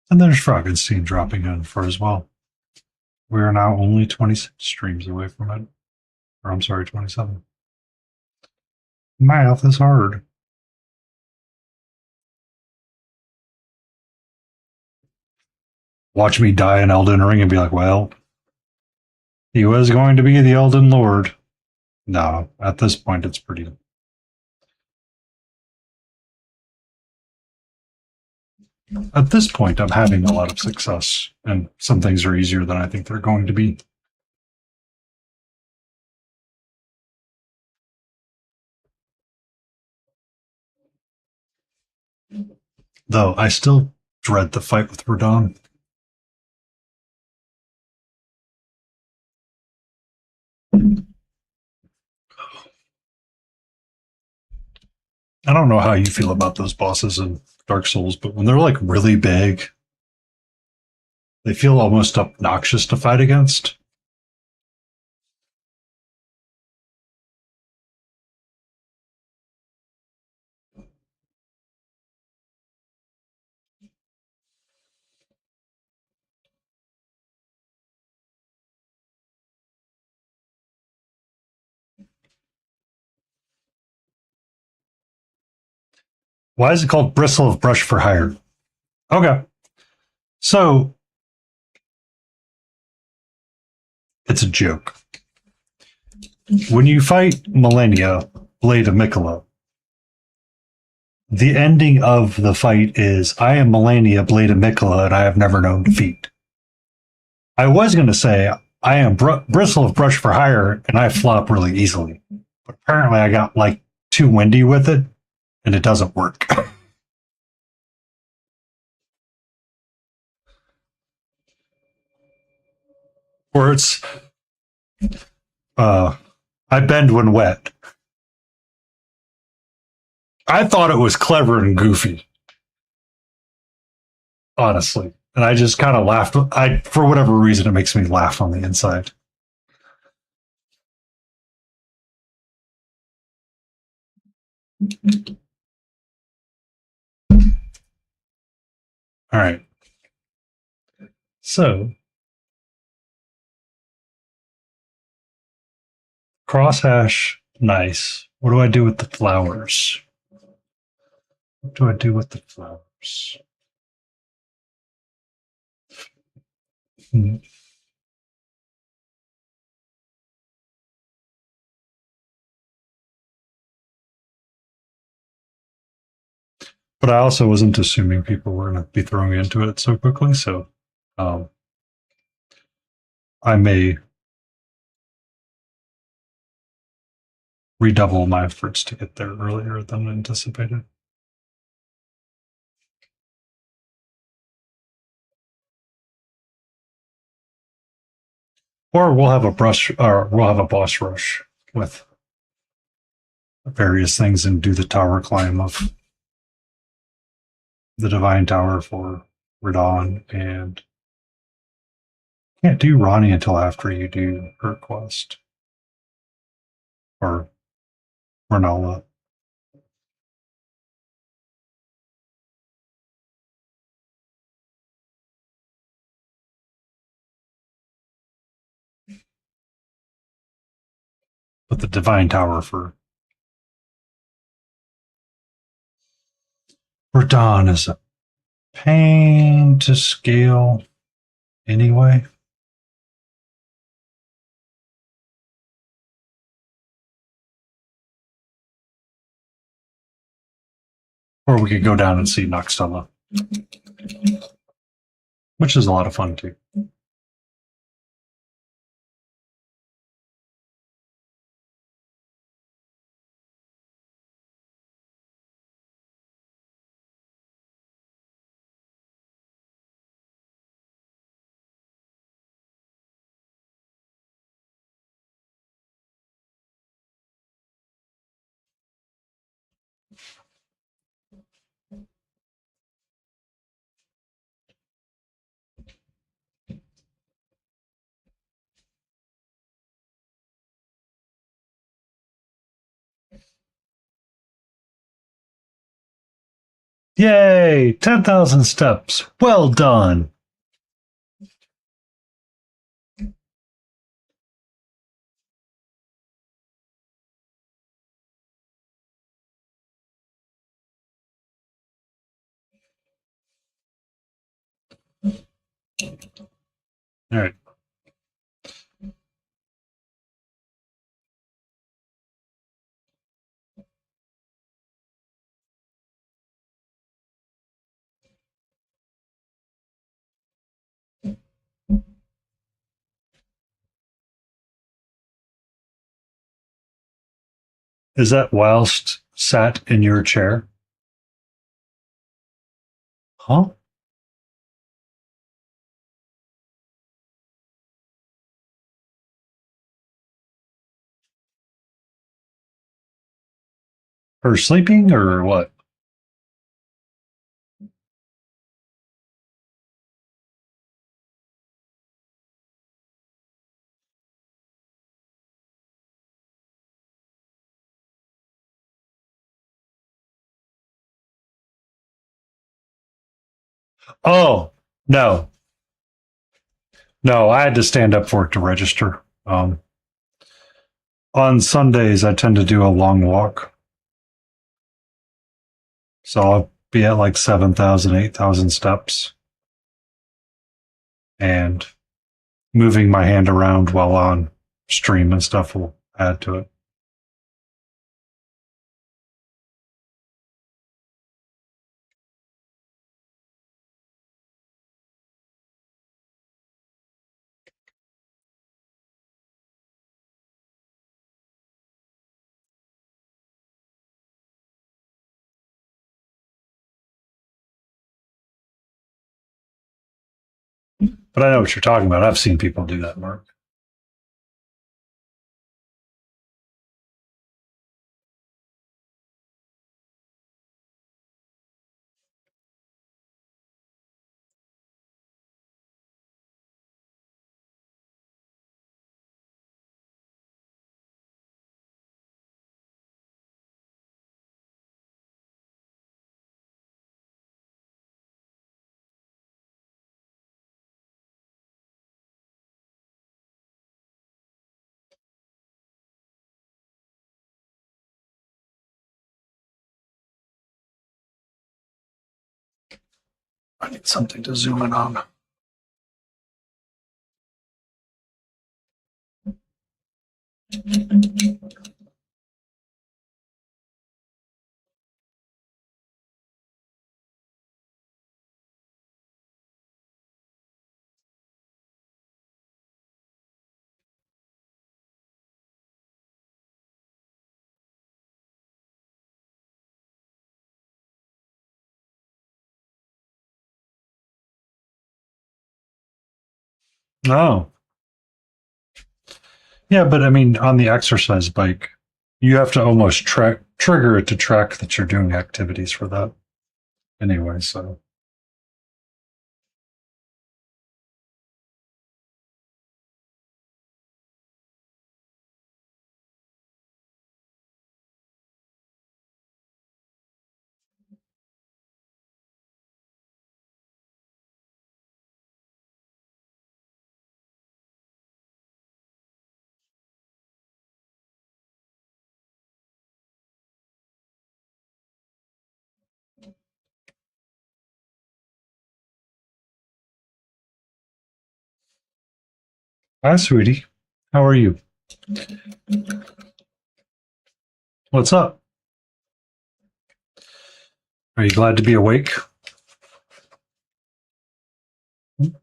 And there's Frankenstein dropping in for as well. We are now only 26 streams away from it. Or I'm sorry, 27. Math is hard. Watch me die in Elden Ring and be like, well, he was going to be the Elden Lord. No, at this point, it's pretty. At this point, I'm having a lot of success, and some things are easier than I think they're going to be. Though I still dread the fight with Radon. I don't know how you feel about those bosses in Dark Souls, but when they're like really big, they feel almost obnoxious to fight against. Why is it called Bristle of Brush for Hire? Okay. So it's a joke. When you fight Malenia, Blade of Miquella, the ending of the fight is I am Malenia, Blade of Miquella, and I have never known defeat. I was going to say I am Bristle of Brush for Hire, and I flop really easily. But apparently I got like too windy with it, and it doesn't work. Or it's I bend when wet. I thought it was clever and goofy, honestly. And I just kind of laughed. For whatever reason, it makes me laugh on the inside. All right. So, crosshash, nice. What do I do with the flowers? What do I do with the flowers? Hmm. But I also wasn't assuming people were going to be throwing into it so quickly, so I may redouble my efforts to get there earlier than anticipated. Or we'll have a boss rush with various things and do the tower climb of the Divine Tower for Radon, and can't do Ronnie until after you do her quest. Or Renala. But the Divine Tower for Radon is a pain to scale anyway. Or we could go down and see Noxtella, which is a lot of fun too. Yay! 10,000 steps. Well done. All right. Is that whilst sat in your chair? Huh? Her sleeping or what? Oh, no. No, I had to stand up for it to register. On Sundays, I tend to do a long walk. So I'll be at like 7,000, 8,000 steps. And moving my hand around while on stream and stuff will add to it. But I know what you're talking about. I've seen people do that, Mark. I need something to zoom in on. Oh. Yeah, but I mean, on the exercise bike, you have to almost trigger it to track that you're doing activities for that. Anyway, so. Hi, sweetie. How are you? What's up? Are you glad to be awake? Can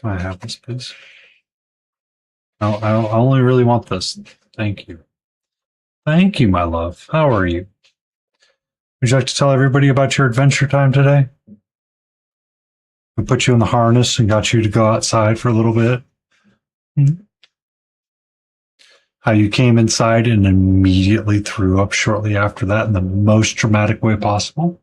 I have this, please? I only really want this. Thank you. Thank you, my love. How are you? Would you like to tell everybody about your adventure time today? We put you in the harness and got you to go outside for a little bit. How you came inside and immediately threw up shortly after that in the most dramatic way possible.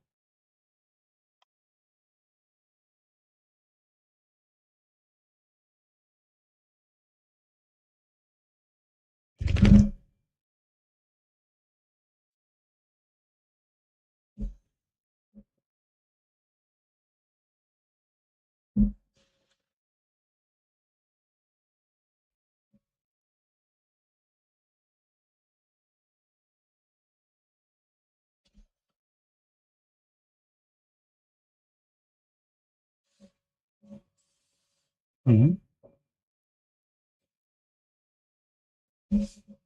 Mhm.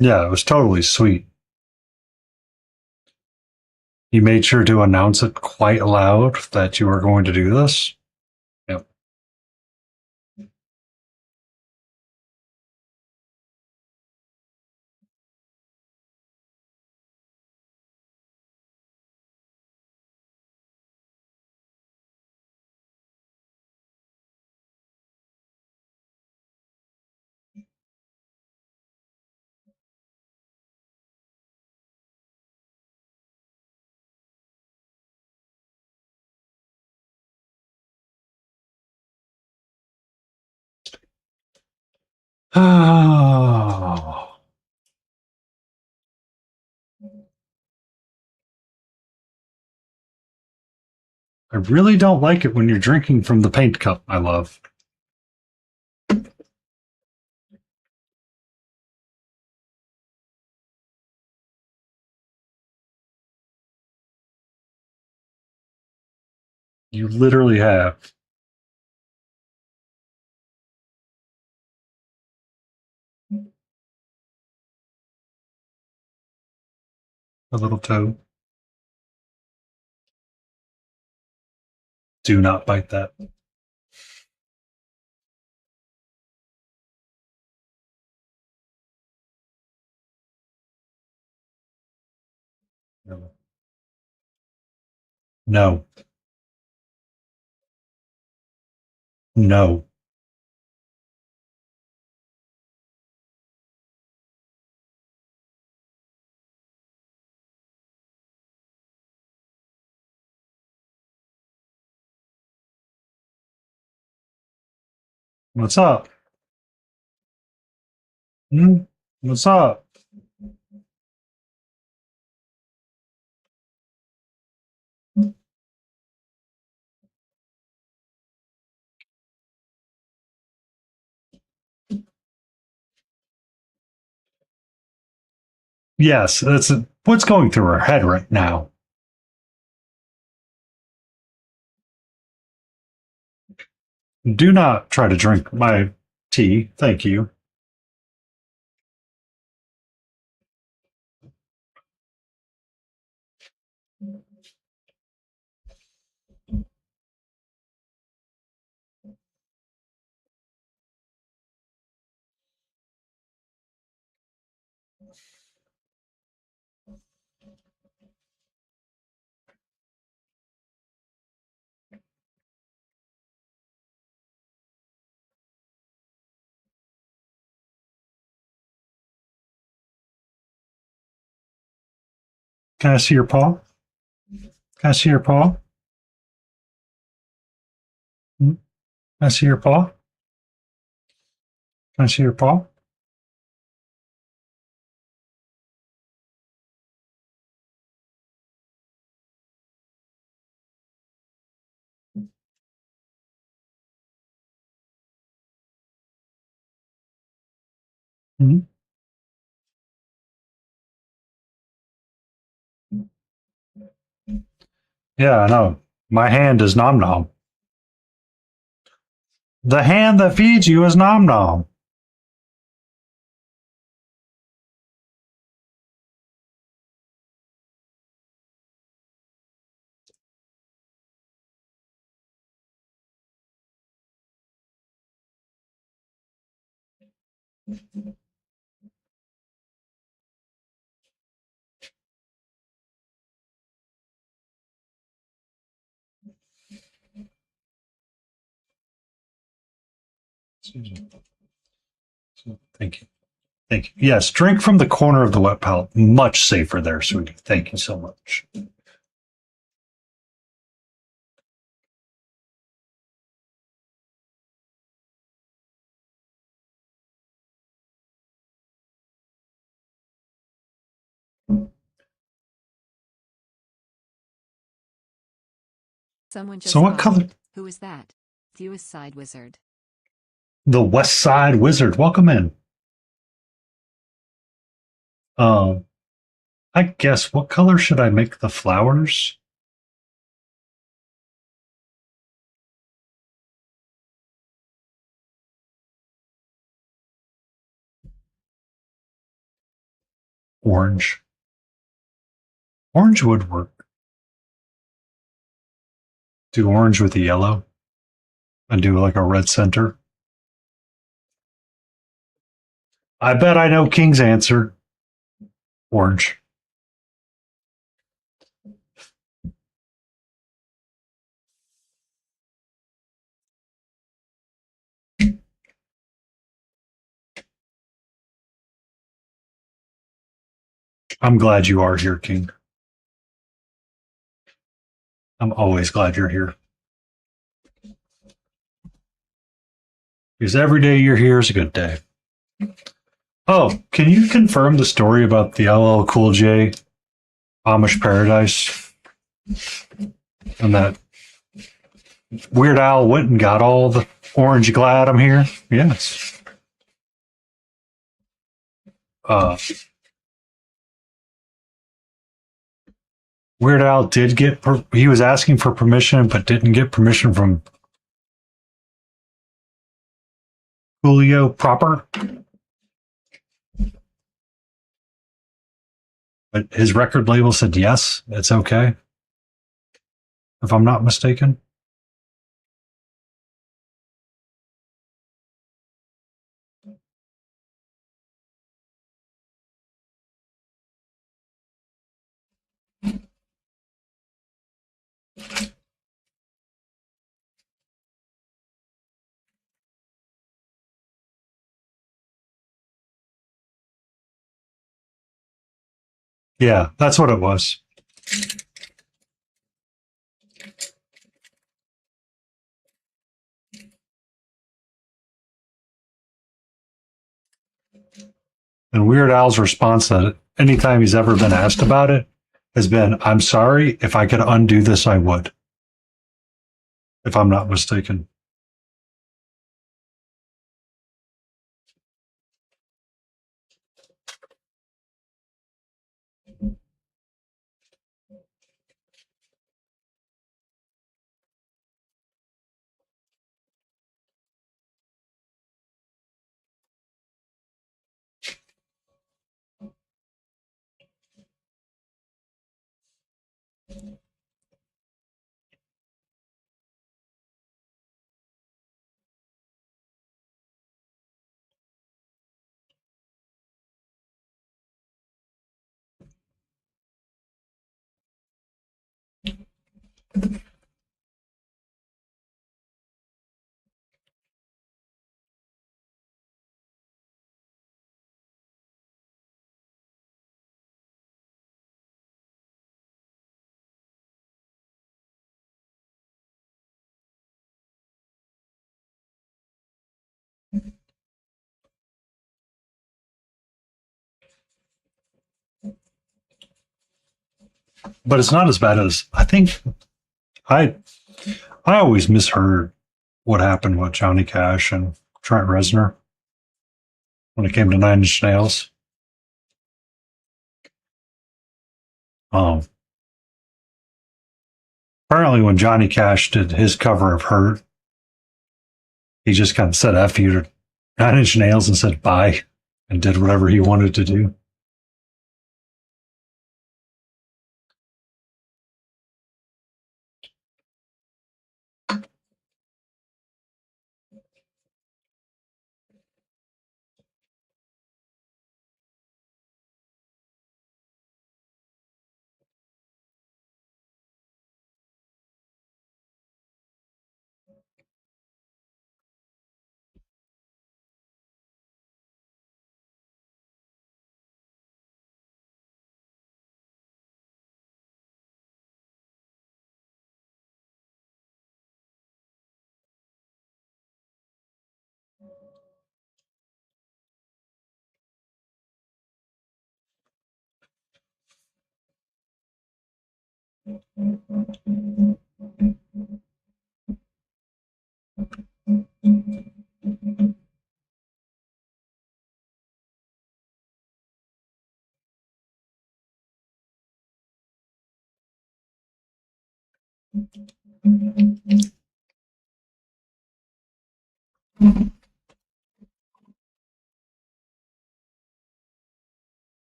Yeah, it was totally sweet. You made sure to announce it quite loud that you were going to do this. Yep. Oh, I really don't like it when you're drinking from the paint cup, my love. You literally have. A little toe. Do not bite that. No. No. No. What's up? Hmm? What's up? Yes, that's what's going through her head right now. Do not try to drink my tea. Thank you. Can I see your paw? Can I see your paw? Can I see your paw? Can I see your paw? Mhm. Yeah, I know. My hand is Nom Nom. The hand that feeds you is Nom Nom. Thank you. Thank you. Yes, drink from the corner of the wet palate. Much safer there, sweetie. Thank you so much. Someone just So what followed. color? Who is that? Fewest Side Wizard. The West Side Wizard. Welcome in. Um, I guess what color should I make the flowers? Orange. Orange would work. Do orange with the yellow and do like a red center. I bet I know King's answer. Orange. I'm glad you are here, King. I'm always glad you're here. Because every day you're here is a good day. Oh, can you confirm the story about the LL Cool J Amish Paradise? And that Weird Al went and got all the orange glad I'm here? Yes. Uh, Weird Al did get, he was asking for permission, but didn't get permission from Julio proper. But his record label said, yes, it's okay. If I'm not mistaken. Yeah, that's what it was. And Weird Al's response that anytime he's ever been asked about it has been, I'm sorry, if I could undo this, I would. If I'm not mistaken. But it's not as bad as I think. I I always misheard what happened with Johnny Cash and Trent Reznor when it came to Nine Inch Nails. Um, Apparently, when Johnny Cash did his cover of "Hurt," he just kind of said "F you" to Nine Inch Nails and said bye and did whatever he wanted to do.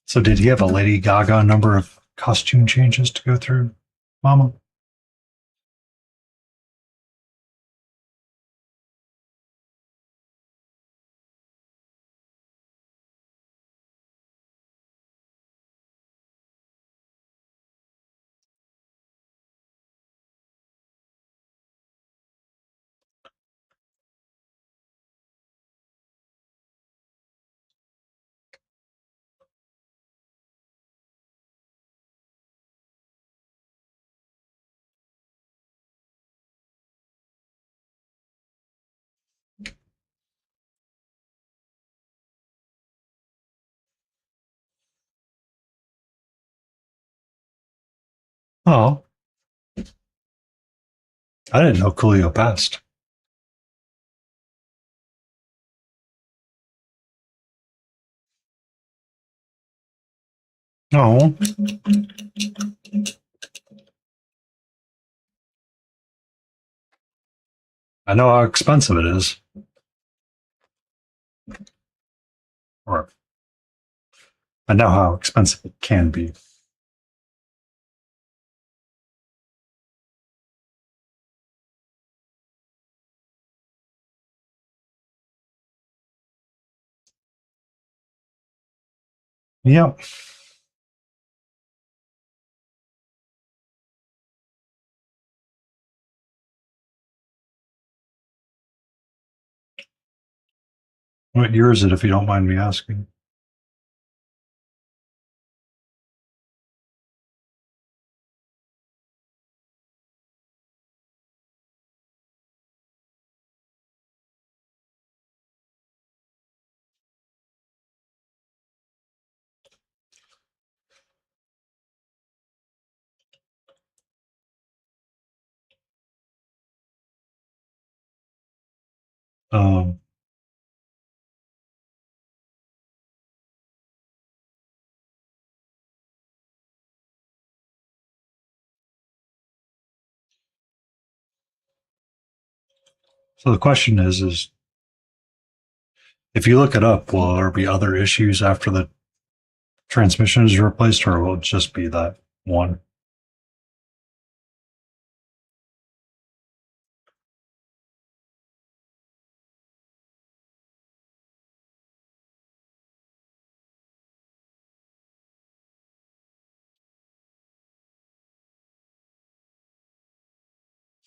So did he have a Lady Gaga number of costume changes to go through, Mama? Oh, I didn't know Coolio passed. Oh, I know how expensive it is. Or I know how expensive it can be. Yep. What year is it, if you don't mind me asking? Um, so the question is if you look it up, will there be other issues after the transmission is replaced, or will it just be that one?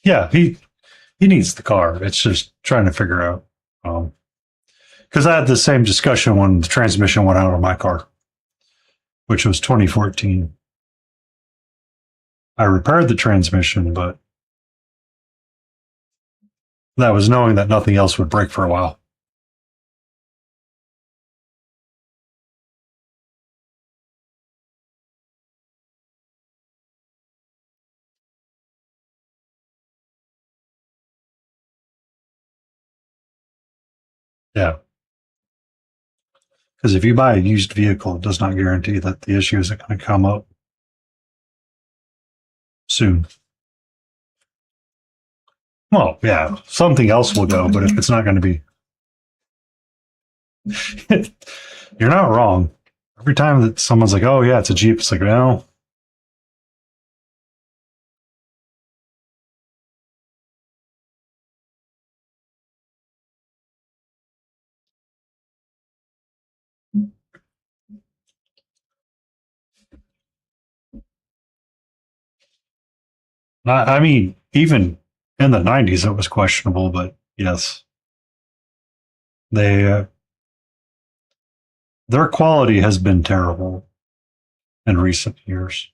Yeah, he needs the car. It's just trying to figure out. Because I had the same discussion when the transmission went out on my car, which was 2014. I repaired the transmission, but that was knowing that nothing else would break for a while. Yeah. Because if you buy a used vehicle, it does not guarantee that the issue isn't going to come up soon. Well, yeah, something else will go, but if it's not going to be, you're not wrong. Every time that someone's like, "Oh yeah, it's a Jeep," it's like, "No, not." I mean, even in the '90s, it was questionable, but yes, they their quality has been terrible in recent years.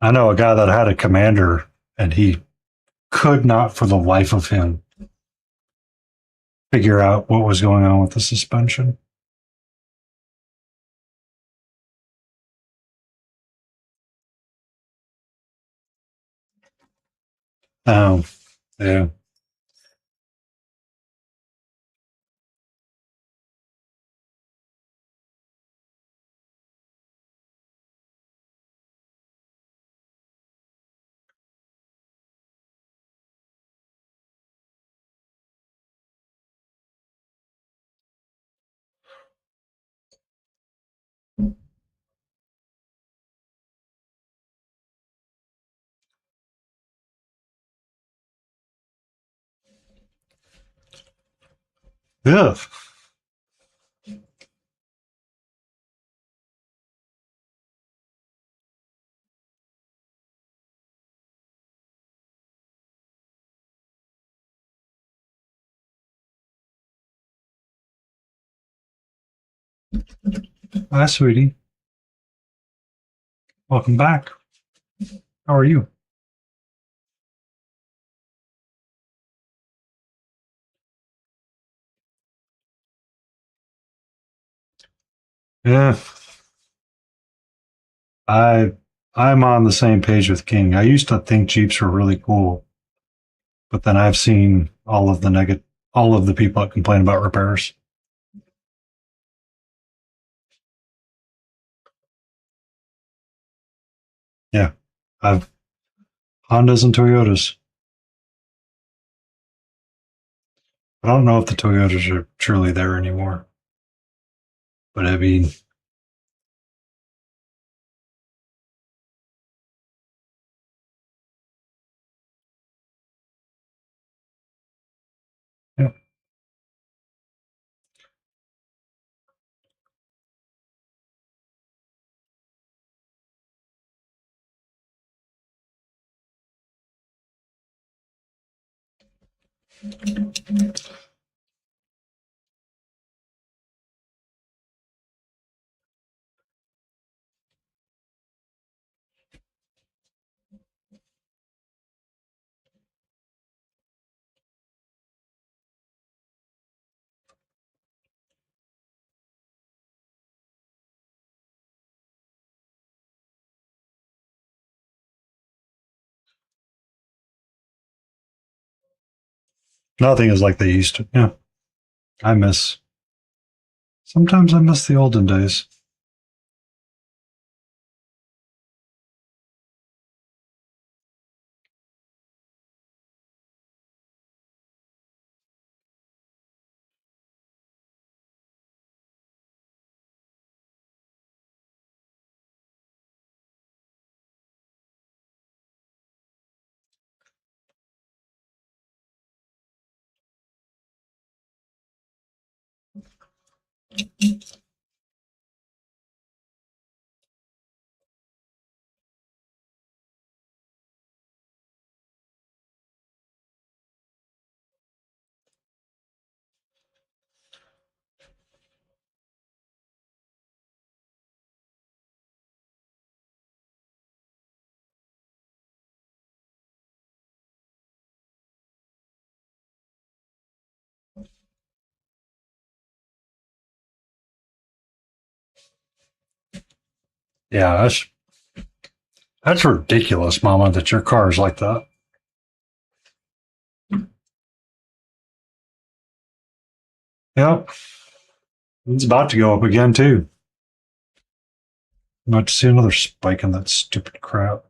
I know a guy that had a Commander, and he could not, for the life of him, figure out what was going on with the suspension. Oh, yeah. Ugh. Hi, sweetie. Welcome back. How are you? Yeah, I I'm on the same page with King. I used to think Jeeps were really cool, but then I've seen all of the people that complain about repairs. Yeah, I've Hondas and Toyotas. I don't know if the Toyotas are truly there anymore, but I mean, yeah. Nothing is like they used to. Yeah, I miss. Sometimes I miss the olden days. Yeah, that's ridiculous, Mama. That your car is like that. Yep, it's about to go up again too. I'm about to see another spike in that stupid crap.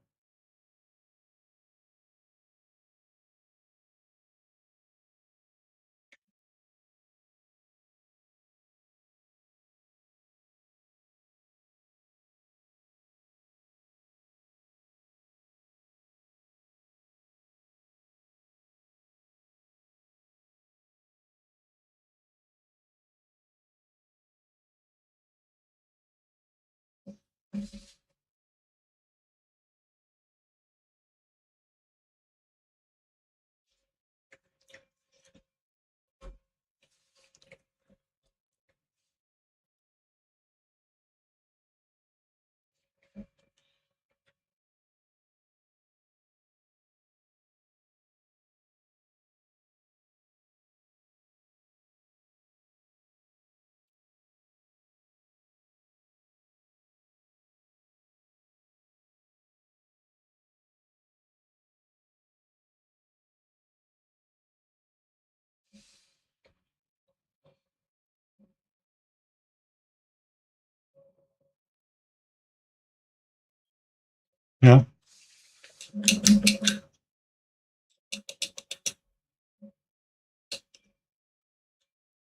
Yeah,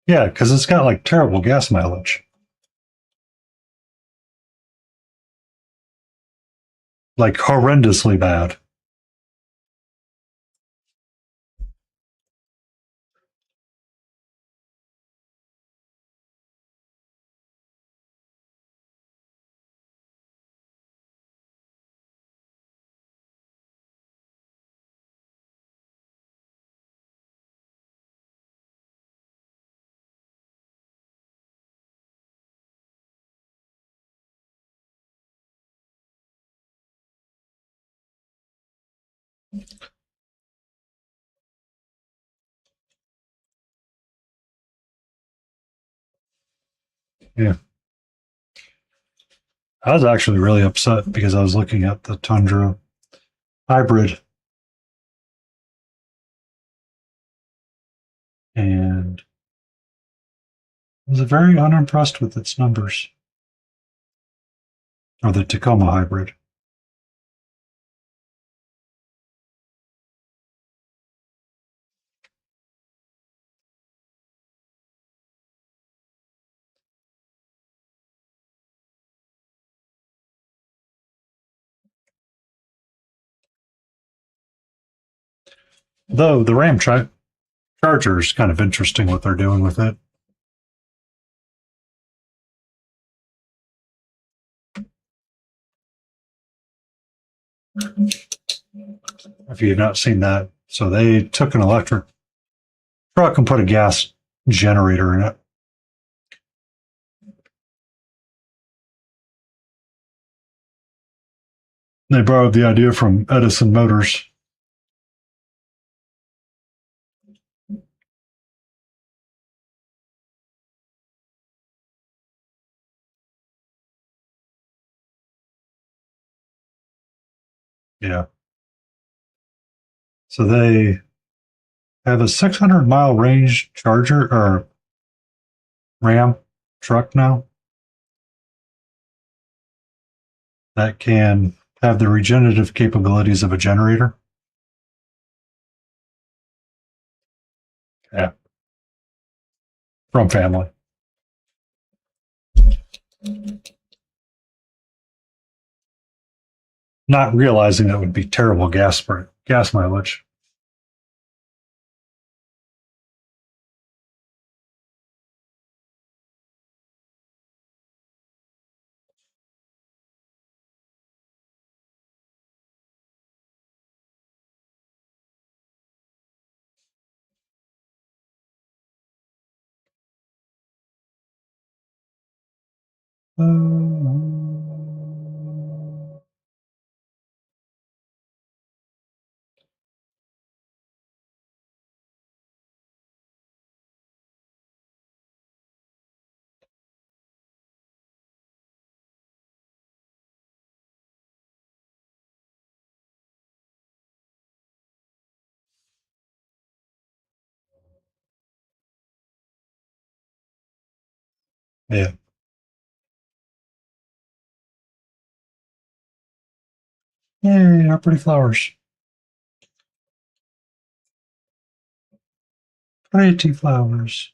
yeah, because it's got like terrible gas mileage, like horrendously bad. Yeah. I was actually really upset because I was looking at the Tundra hybrid and was very unimpressed with its numbers. Or the Tacoma hybrid. Though the Charger is kind of interesting what they're doing with it. If you've not seen that, so they took an electric truck and put a gas generator in it. They borrowed the idea from Edison Motors. Yeah. So they have a 600-mile range Charger or Ram truck now that can have the regenerative capabilities of a generator. Yeah. From family. Not realizing that would be terrible gas mileage. Yeah. Yay, our pretty flowers. Pretty flowers.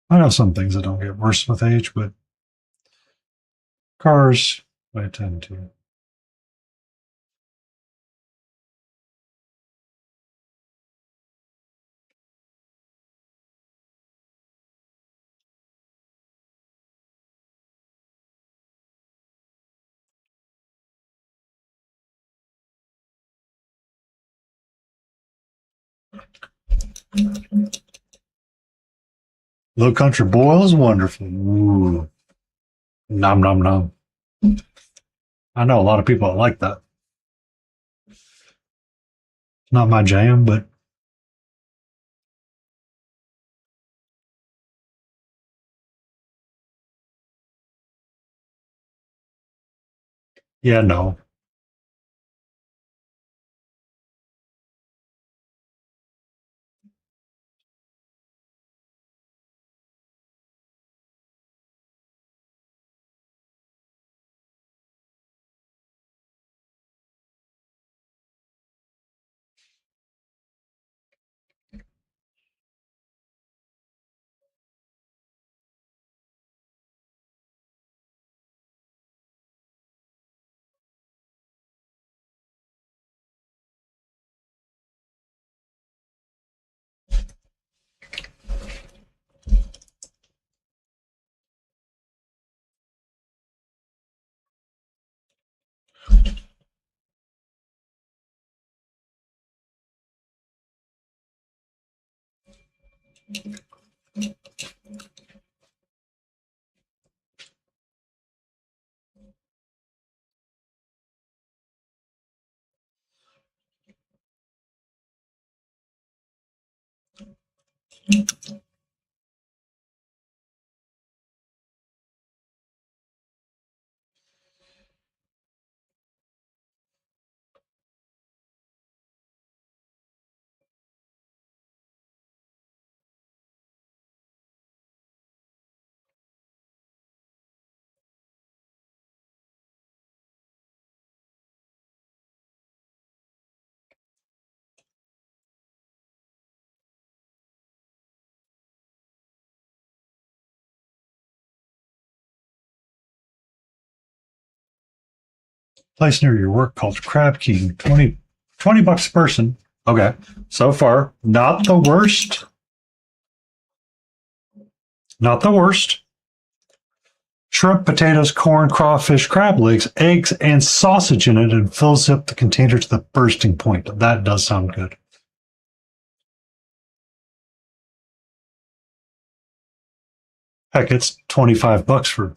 I know some things that don't get worse with age, but cars, I tend to. Low Country Boil is wonderful. Ooh. Nom nom nom. I know a lot of people that like that. Not my jam, but yeah, no. Place near your work called Crab King. 20 bucks a person. Okay. So far, not the worst. Not the worst. Shrimp, potatoes, corn, crawfish, crab legs, eggs, and sausage in it, and fills up the container to the bursting point. That does sound good. Heck, it's 25 bucks for.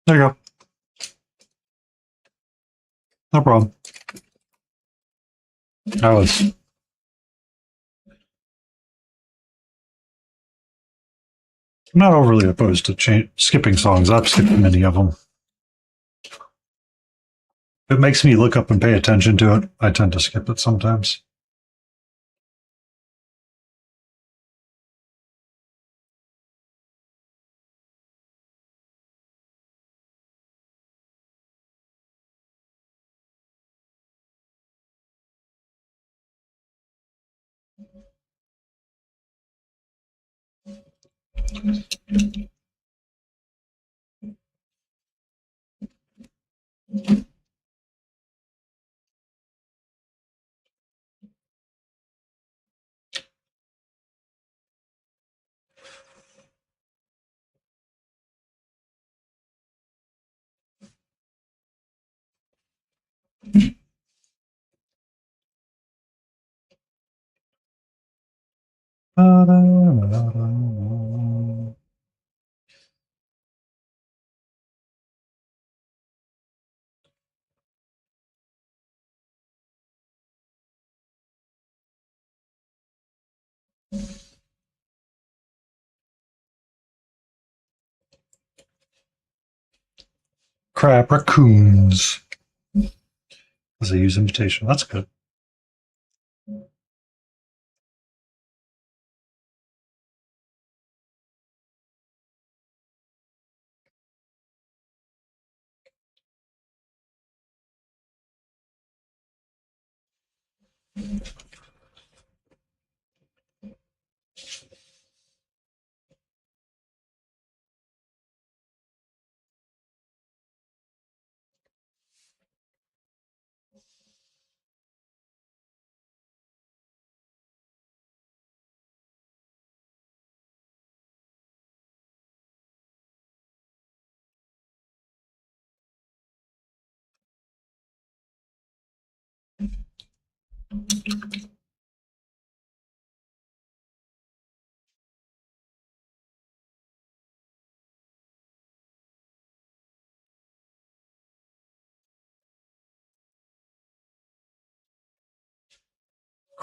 There you go. No problem. I was. I'm not overly opposed to skipping songs. I've skipped many of them. If it makes me look up and pay attention to it, I tend to skip it sometimes. Crab raccoons. As I use invitation. That's good.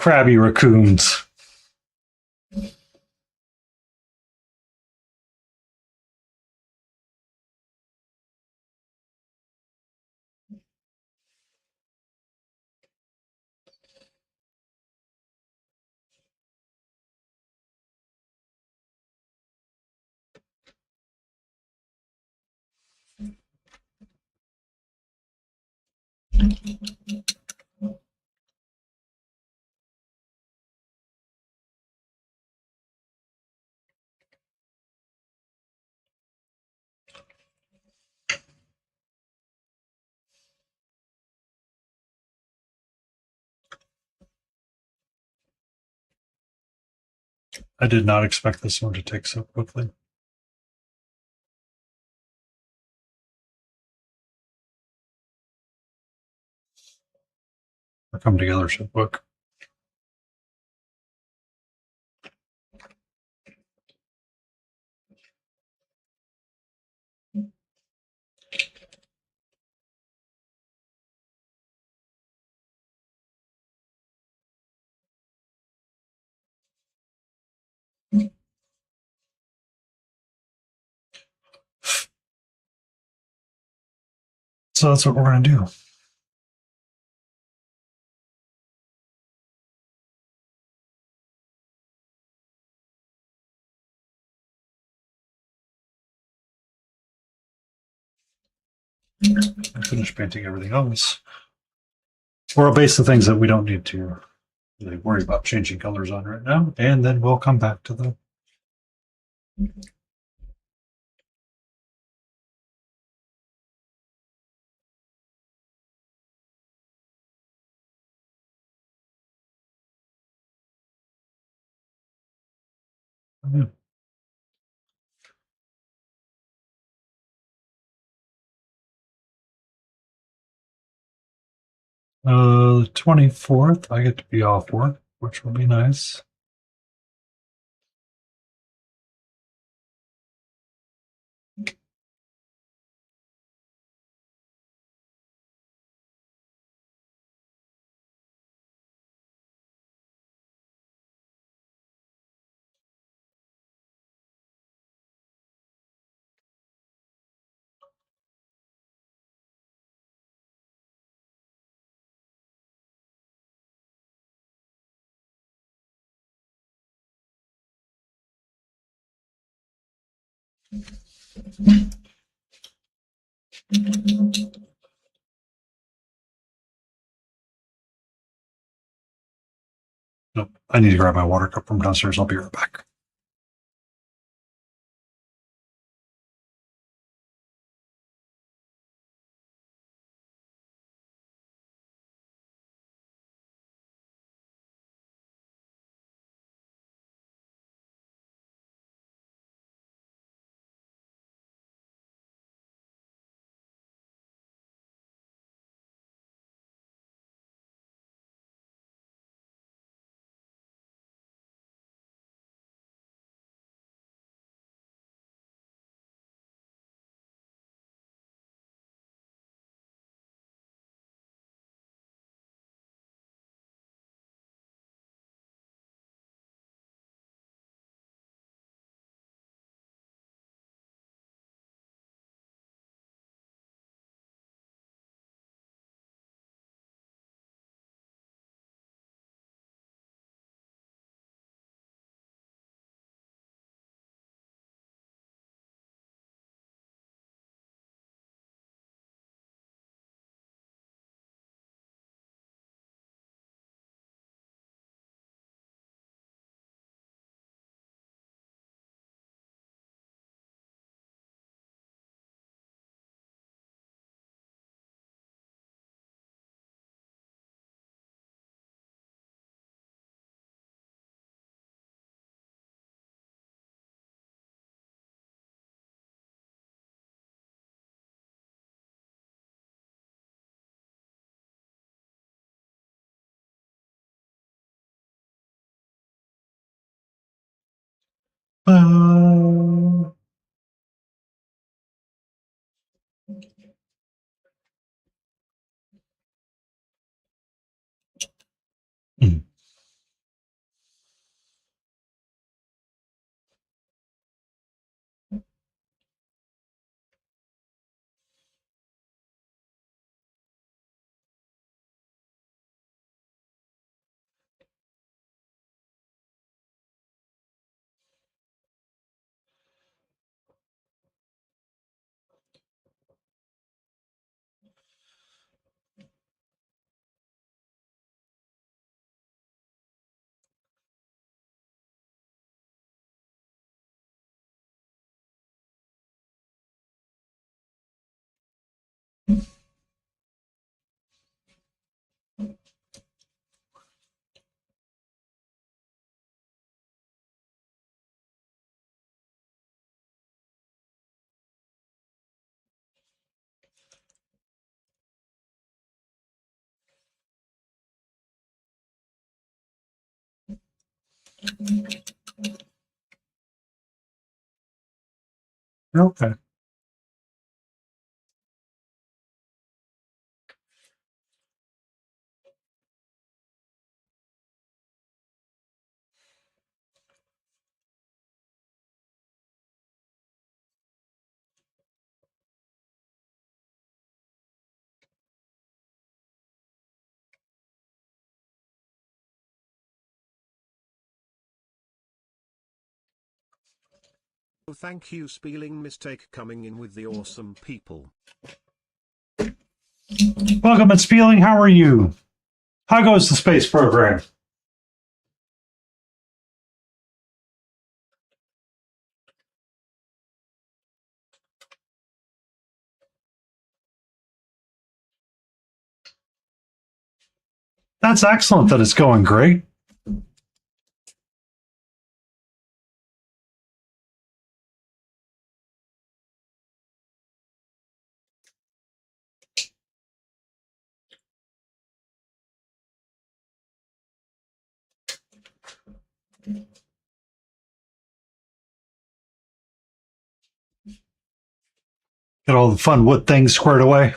Crabby raccoons. I did not expect this one to take so quickly. Or come together so quick. So that's what we're going to do. I finished painting everything else. We'll base the things that we don't need to really worry about changing colors on right now, and then we'll come back to the. Yeah. 24th, I get to be off work, which will be nice. Nope, I need to grab my water cup from downstairs. I'll be right back. Uh, mm. Okay. Thank you, Spelling Mistake, coming in with the awesome people. Welcome, it's Feeling. How are you? How goes the space program? That's excellent that it's going great. Get all the fun wood things squared away.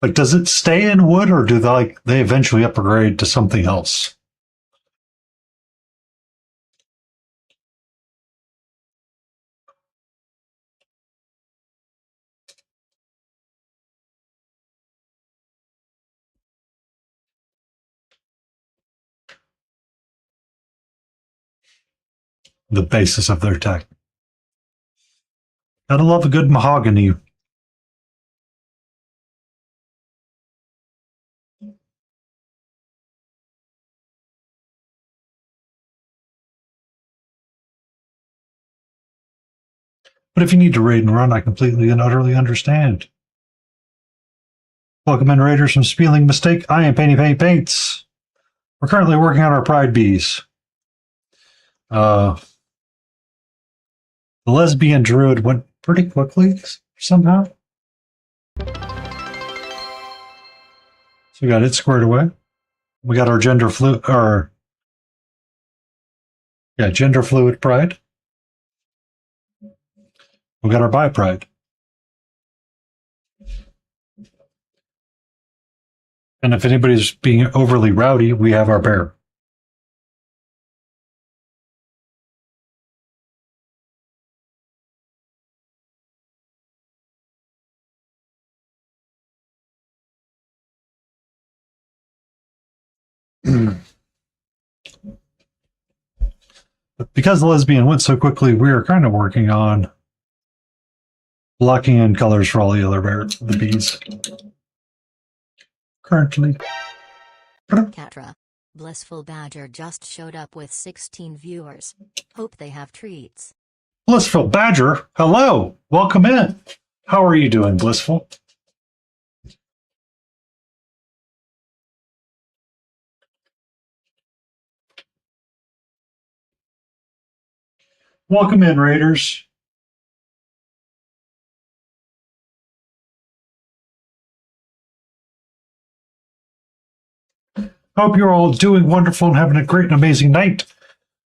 Like, does it stay in wood, or do they eventually upgrade to something else? The basis of their tech. Gotta love a good mahogany. But if you need to raid and run, I completely and utterly understand. Welcome in, Raiders from Spelling Mistake. I am Painty Paint Paints. We're currently working on our Pride Bees. The lesbian druid went pretty quickly somehow. So we got it squared away. We got our gender fluid pride. We got our bi pride. And if anybody's being overly rowdy, we have our bear. But because the lesbian went so quickly, we are kind of working on locking in colors for all the other the bees. Currently. Catra. Blissful Badger just showed up with 16 viewers. Hope they have treats. Blissful Badger, hello. Welcome in. How are you doing, Blissful? Welcome in, Raiders. Hope you're all doing wonderful and having a great and amazing night.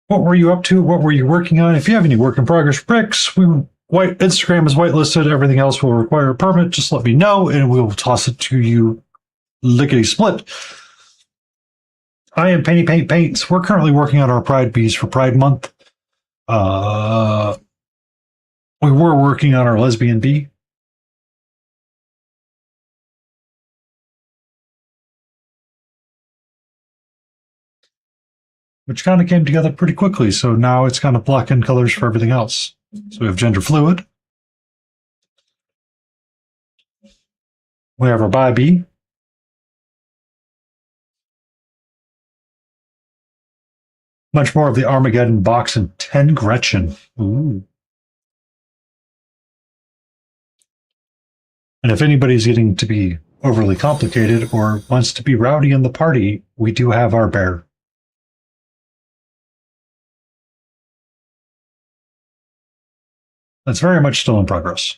What were you up to? What were you working on? If you have any work in progress pics, Instagram is whitelisted. Everything else will require a permit. Just let me know, and we'll toss it to you lickety split. I am Painty Paint Paints. We're currently working on our Pride Bees for Pride Month. We were working on our Lesbian Bee. Which kind of came together pretty quickly. So now it's kind of black in colors for everything else. So we have gender fluid. We have our bi bee. Much more of the Armageddon box and 10 Gretchen. Ooh. And if anybody's getting to be overly complicated or wants to be rowdy in the party, we do have our bear. That's very much still in progress.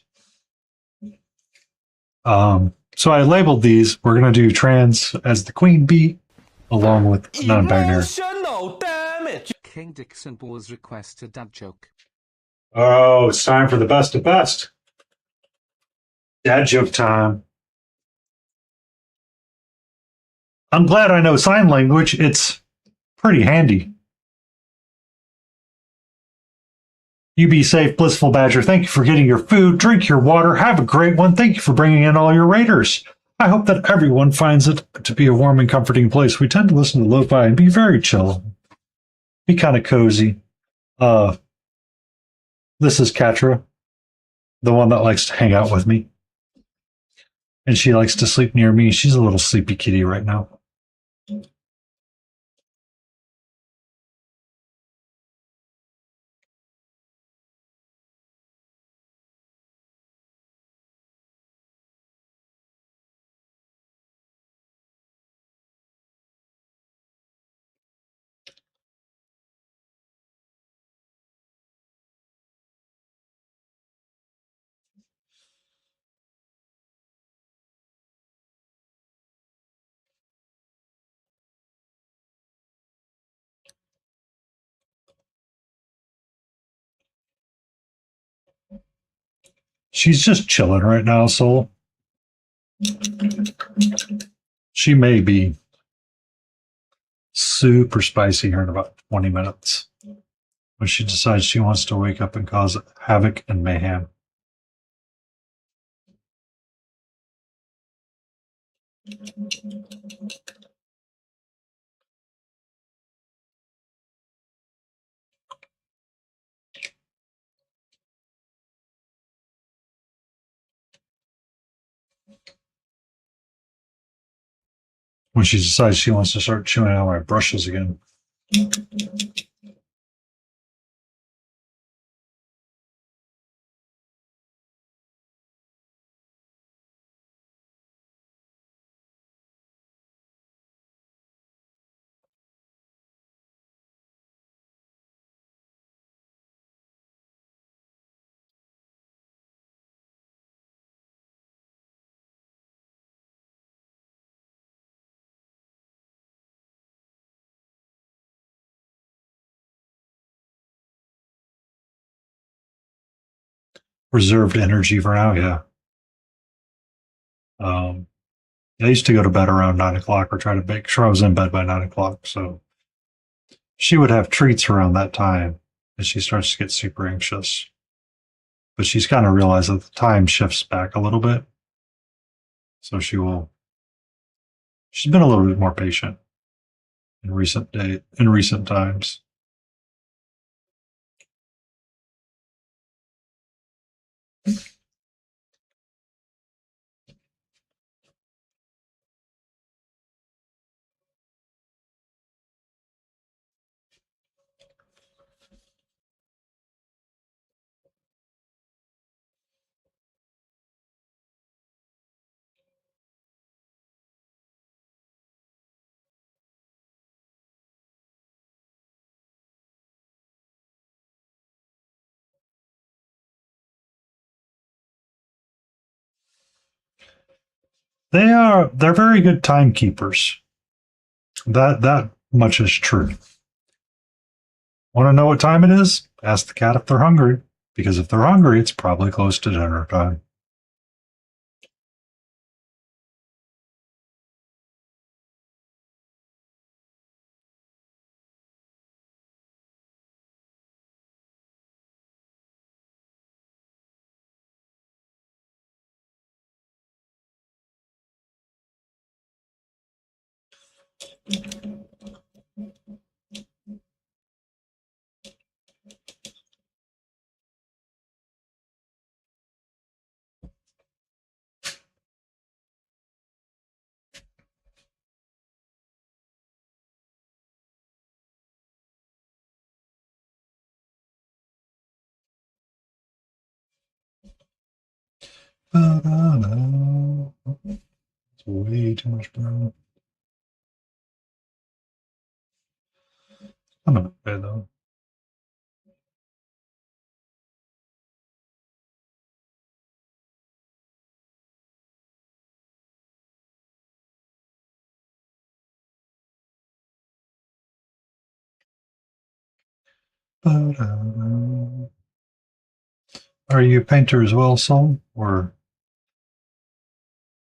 So I labeled these. We're going to do trans as the queen bee, along with non-binary. Emotional damage. King Dixon Balls request a dad joke. Oh, it's time for the best of best. Dad joke time. I'm glad I know sign language. It's pretty handy. You be safe, Blissful Badger. Thank you for getting your food. Drink your water. Have a great one. Thank you for bringing in all your raiders. I hope that everyone finds it to be a warm and comforting place. We tend to listen to lo-fi and be very chill. Be kind of cozy. This is Katra, the one that likes to hang out with me. And she likes to sleep near me. She's a little sleepy kitty right now. She's just chilling right now, Soul. She may be super spicy here in about 20 minutes when she decides she wants to wake up and cause havoc and mayhem. When she decides she wants to start chewing on my brushes again. Reserved energy for now, yeah. I used to go to bed around 9 o'clock or try to make sure I was in bed by 9 o'clock. So she would have treats around that time and she starts to get super anxious. But she's kind of realized that the time shifts back a little bit. So she's been a little bit more patient in recent times. They're very good timekeepers. That much is true. Want to know what time it is? Ask the cat if they're hungry. Because if they're hungry, it's probably close to dinner time. It's way too much brown. I'm in bed though. Are you a painter as well, Sol? Or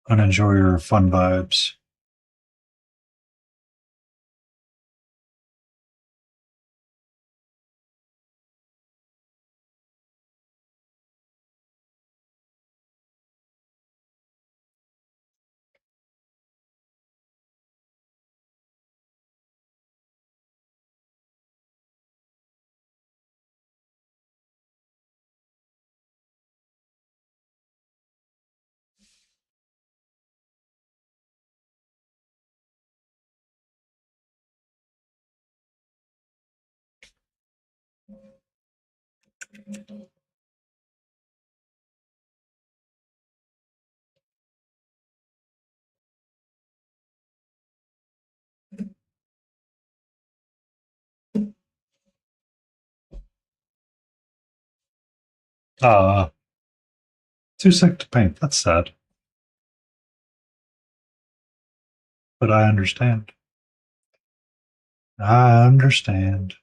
an enjoyer of fun vibes? Ah, too sick to paint. That's sad. But I understand. I understand.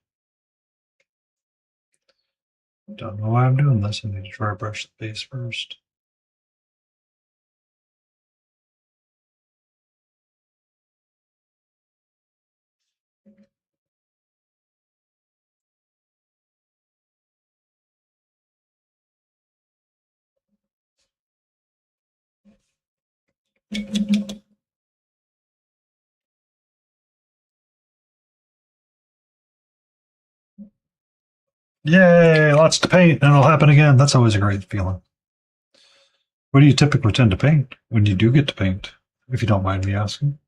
Don't know why I'm doing this. I need to dry brush the base first. Yay, lots to paint, and it'll happen again. That's always a great feeling. What do you typically tend to paint when you do get to paint, if you don't mind me asking?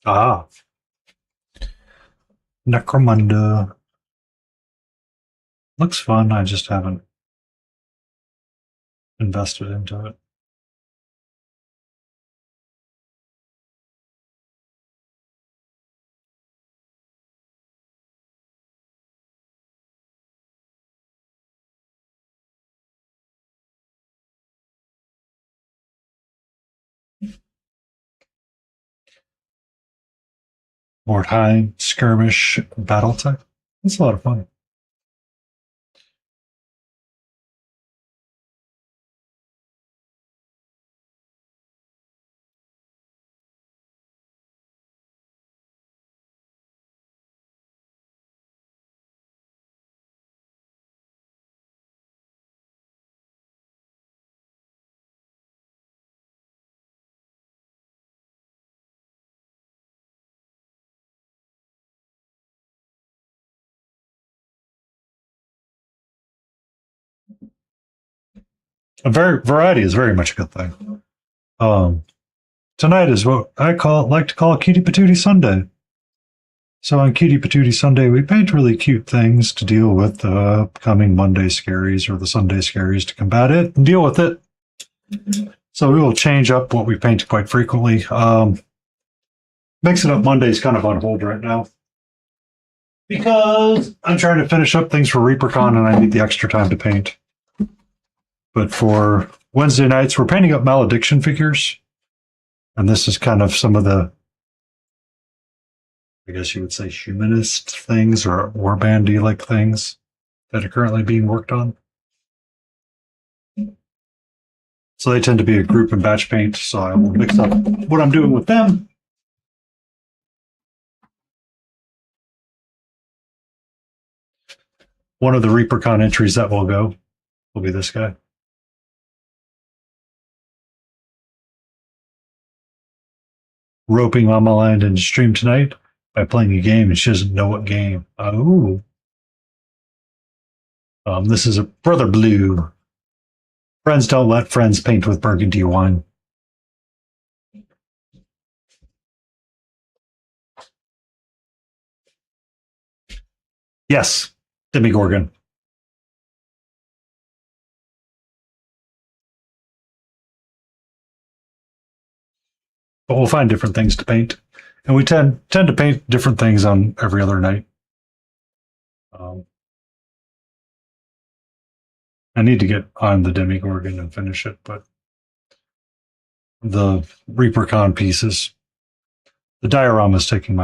Ah, Necromunda. Looks fun. I just haven't invested into it. Mordheim, Skirmish, Battletech. That's a lot of fun. Variety is very much a good thing. Tonight is what I like to call Cutie Patootie Sunday. So on Cutie Patootie Sunday, we paint really cute things to deal with the upcoming Monday scaries or the Sunday scaries to combat it and deal with it. So we will change up what we paint quite frequently. Mixing Up Monday is kind of on hold right now because I'm trying to finish up things for ReaperCon and I need the extra time to paint. But for Wednesday nights, we're painting up Malediction figures. And this is kind of some of the, I guess you would say, humanist things or warbandy-like things that are currently being worked on. So they tend to be a group and batch paint, so I will mix up what I'm doing with them. One of the ReaperCon entries that will go will be this guy. Roping Mama Land into stream tonight by playing a game and she doesn't know what game. Oh. This is a Brother Blue. Friends don't let friends paint with burgundy wine. Yes, Demigorgon. But we'll find different things to paint. And we tend to paint different things on every other night. I need to get on the Demigorgon and finish it, but the ReaperCon pieces, the diorama is taking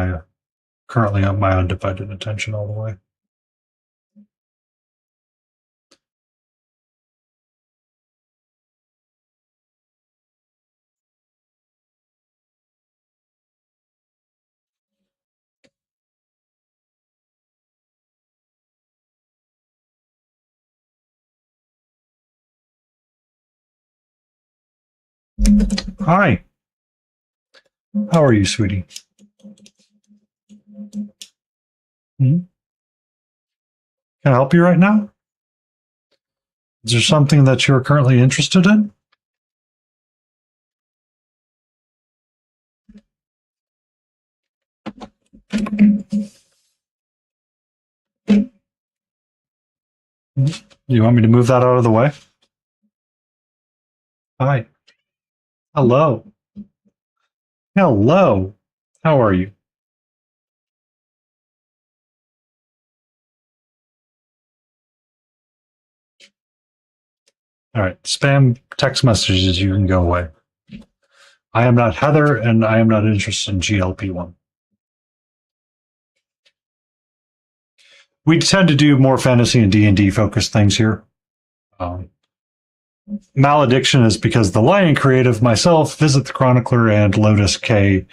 currently on my undivided attention all the way. Hi. How are you, sweetie? Can I help you right now? Is there something that you're currently interested in? You want me to move that out of the way? Hi. Hello. Hello. How are you? All right. Spam text messages, you can go away. I am not Heather, and I am not interested in GLP-1. We tend to do more fantasy and D&D focused things here. Malediction is because the Lion Creative, myself, Visit the Chronicler, and Lotus K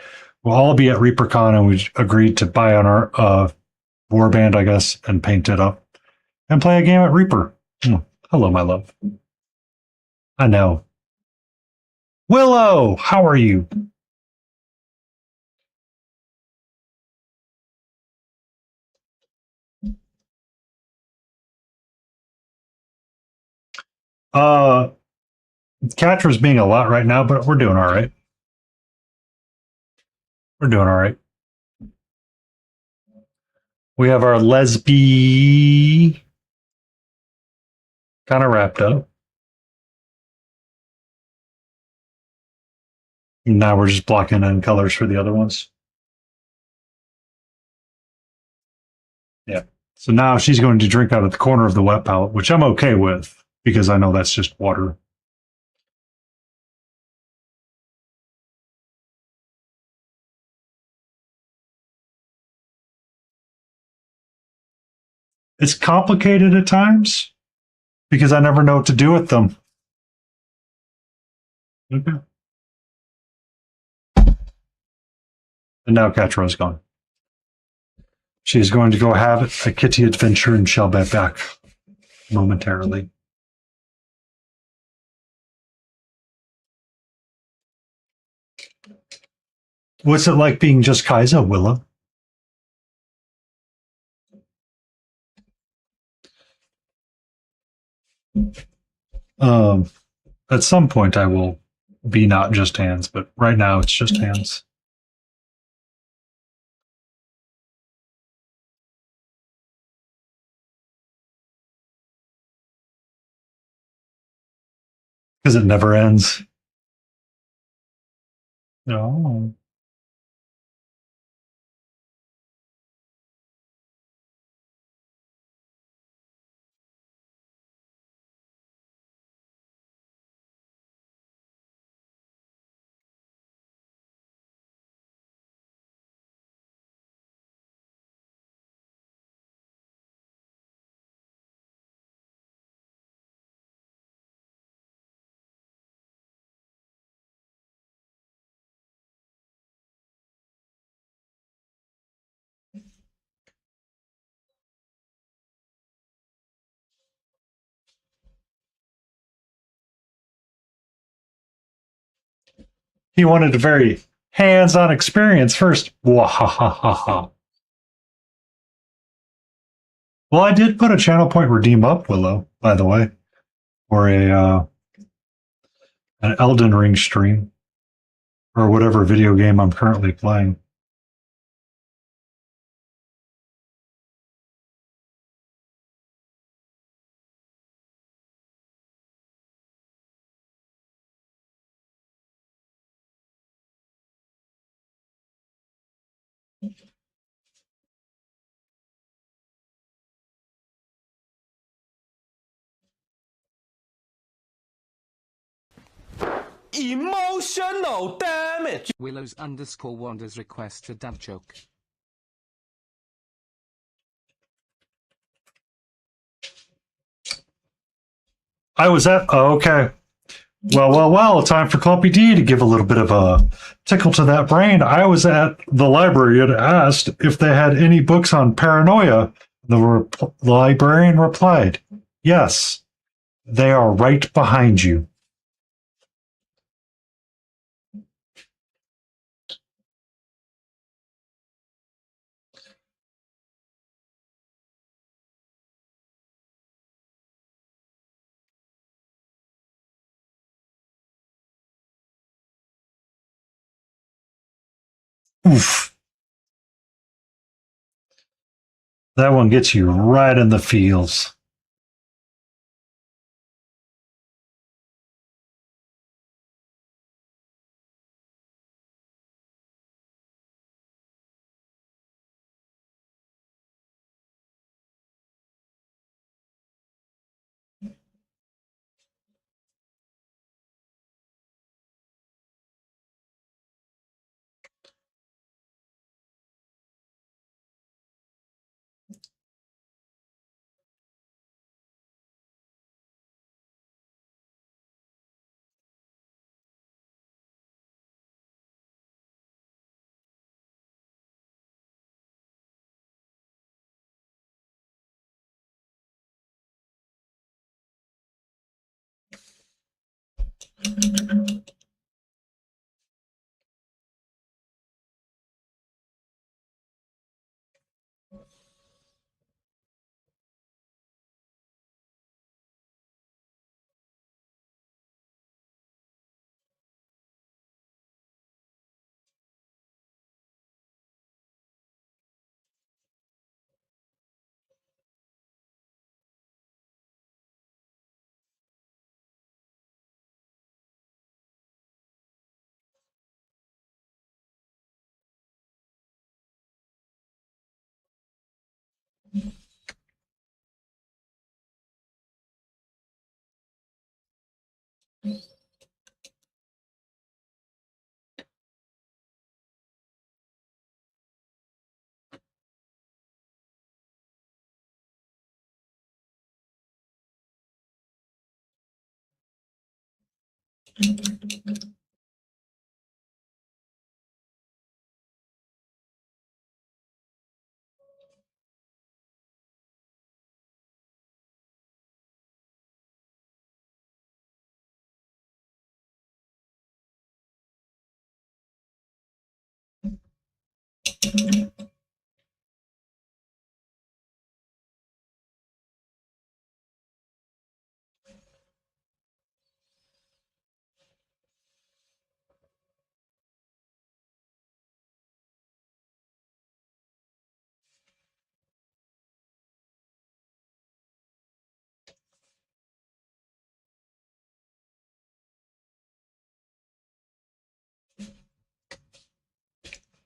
will all be at ReaperCon, and we agreed to buy on our warband, I guess, and paint it up and play a game at Reaper. Hello, my love. I know. Willow, how are you? Catra's being a lot right now, but we're doing all right. We're doing all right. We have our lesbi kind of wrapped up. Now we're just blocking in colors for the other ones. Yeah. So now she's going to drink out of the corner of the wet palette, which I'm okay with because I know that's just water. It's complicated at times because I never know what to do with them. Okay. And now Catra's gone. She's going to go have a kitty adventure and she'll be back momentarily. What's it like being just Kaiser, Willow? At some point, I will be not just hands, but right now it's just hands. Because it never ends. No. He wanted a very hands-on experience first. Wahahaha. Well, I did put a channel point redeem up, Willow, by the way, for an Elden Ring stream or whatever video game I'm currently playing. Emotional damage. Willows underscore Wanders request a dad joke. I was at. Oh, okay. Well. Time for Clumpy D to give a little bit of a tickle to that brain. I was at the library and asked if they had any books on paranoia. The librarian replied, "Yes, they are right behind you." Oof. That one gets you right in the feels.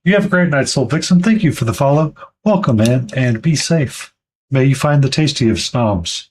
You have a great night, Soul Vixen. Thank you for the follow. Welcome, man, and be safe. May you find the tasty of snobs.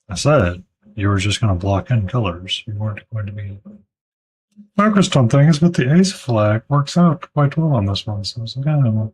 I said you were just going to block in colors. You weren't going to be. Microstone thing is with the ace flag works out quite well on this one. So I was like, I don't know.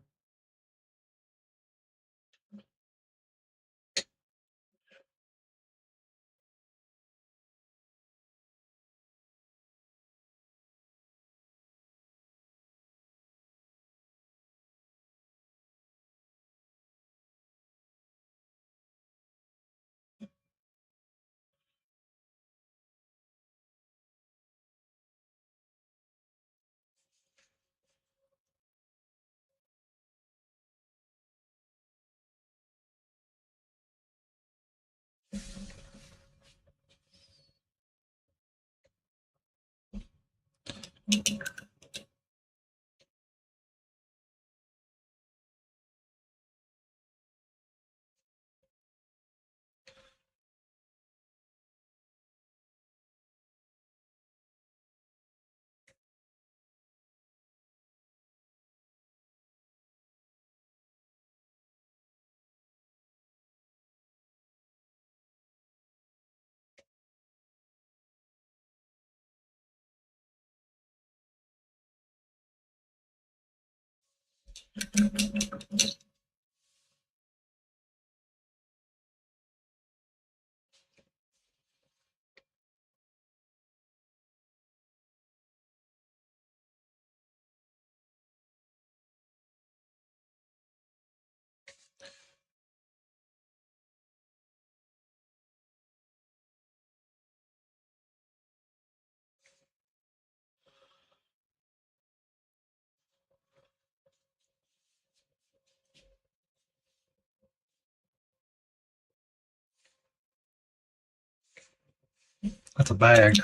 That's a bag.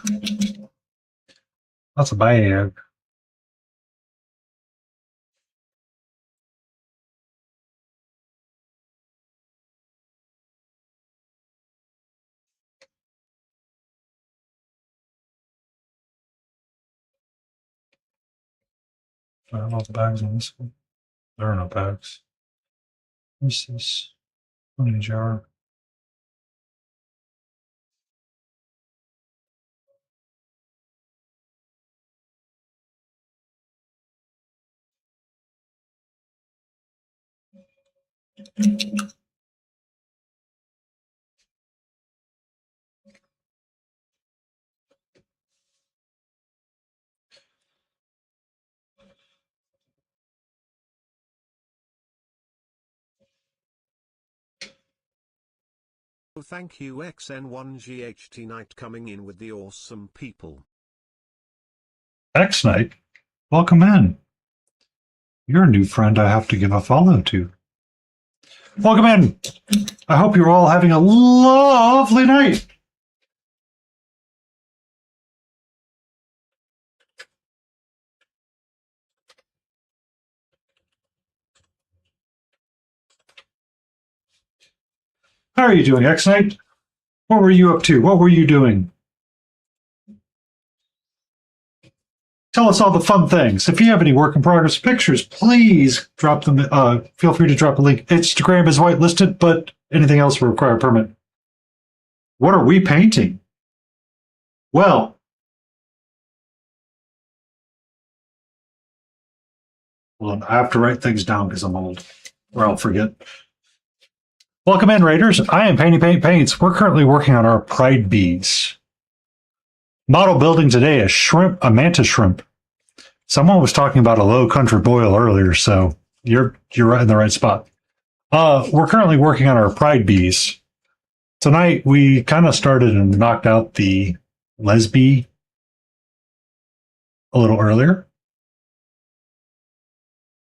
That's a bag. I don't know if bags on this one. There are no bags. What's this? Honey jar. Oh, thank you XN1GHT Night coming in with the awesome people. X Night, welcome in. You're a new friend I have to give a follow to. Welcome in. I hope you're all having a lovely night. How are you doing, X Night? What were you up to? What were you doing? Tell us all the fun things. If you have any work in progress pictures, please drop them. Feel free to drop a link. Instagram is whitelisted, but anything else will require a permit. What are we painting? Well, I have to write things down because I'm old, or I'll forget. Welcome in, Raiders. I am Painty Paint Paints. We're currently working on our Pride Beads. Model building today a mantis shrimp. Someone was talking about a low country boil earlier, so you're right in the right spot. We're currently working on our pride bees. Tonight we kind of started and knocked out the lesbie a little earlier.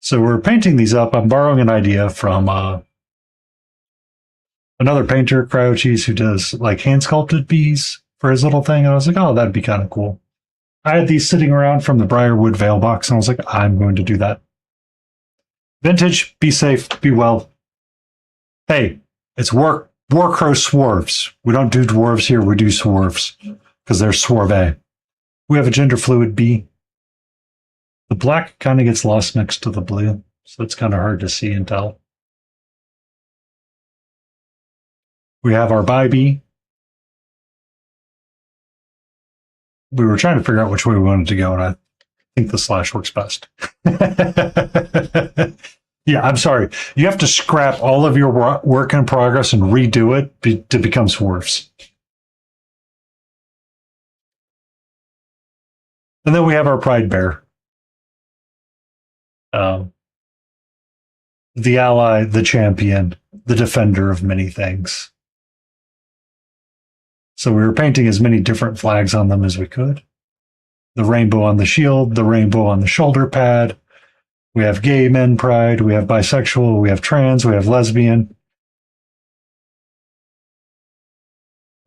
So we're painting these up. I'm borrowing an idea from another painter, Cryo Cheese, who does like hand sculpted bees for his little thing. And I was like, oh, that'd be kind of cool. I had these sitting around from the Briarwood Veil box, and I was like, I'm going to do that. Vintage, be safe, be well. Hey, it's Warcrow Swarves. We don't do dwarves here, we do swarves, because they're swarve. We have a gender fluid bee. The black kind of gets lost next to the blue, so it's kind of hard to see and tell. We have our bi bee. We were trying to figure out which way we wanted to go, and I think the slash works best. Yeah, I'm sorry. You have to scrap all of your work in progress and redo it to become swarves. And then we have our pride bear. The ally, the champion, the defender of many things. So we were painting as many different flags on them as we could. The rainbow on the shield, the rainbow on the shoulder pad. We have gay men pride, we have bisexual, we have trans, we have lesbian.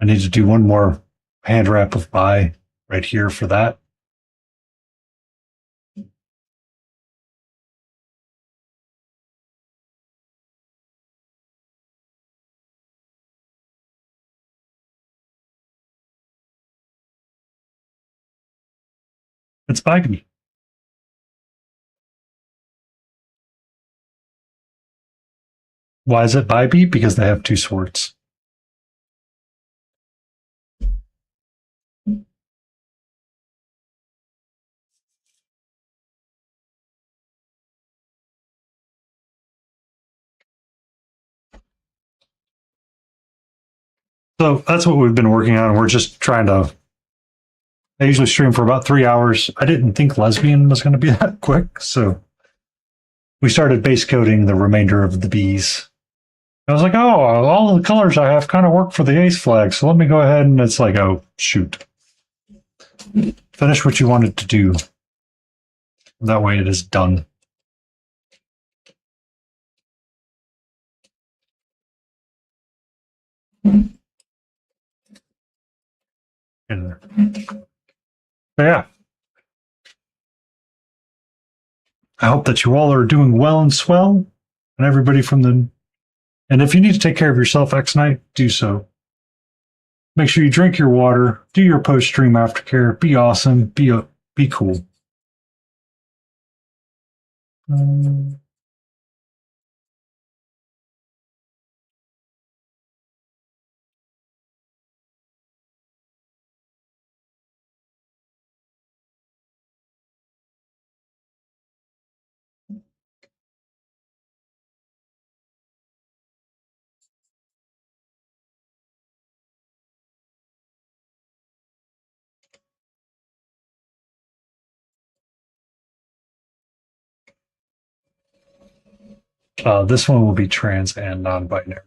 I need to do one more hand wrap of bi right here for that. It's bi. Why is it bi? Because they have two swords. So that's what we've been working on. We're just trying to. I usually stream for about 3 hours. I didn't think lesbian was going to be that quick, so we started base coating the remainder of the bees. I was like, oh, all the colors I have kind of work for the ace flag, so let me go ahead, and it's like, oh, shoot. Finish what you wanted to do. That way it is done. Yeah. I hope that you all are doing well and swell, and everybody from the. And if you need to take care of yourself, X-Night, do so. Make sure you drink your water, do your post-stream aftercare, be awesome, be cool. This one will be trans and non-binary.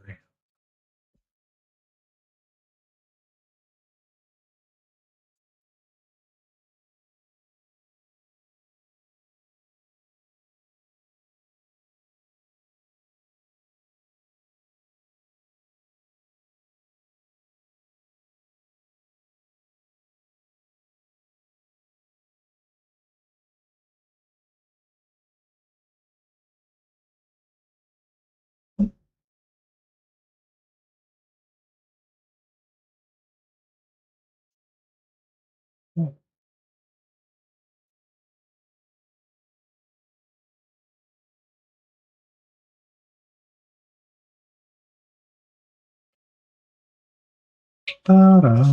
Ta-da.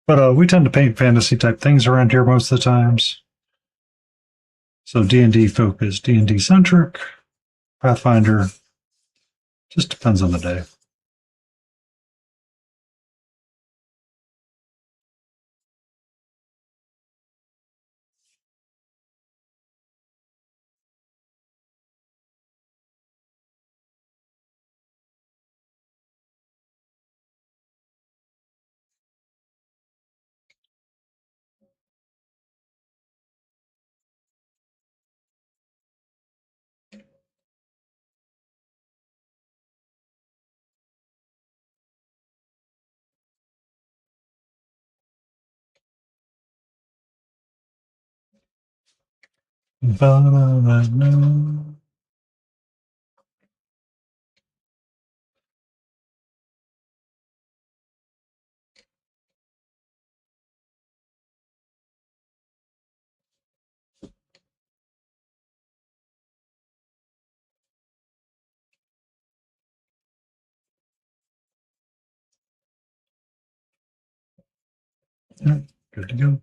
But we tend to paint fantasy type things around here most of the times. So D&D focused, D&D centric, Pathfinder. Just depends on the day. Ba-da-da-da. Yeah, good to go.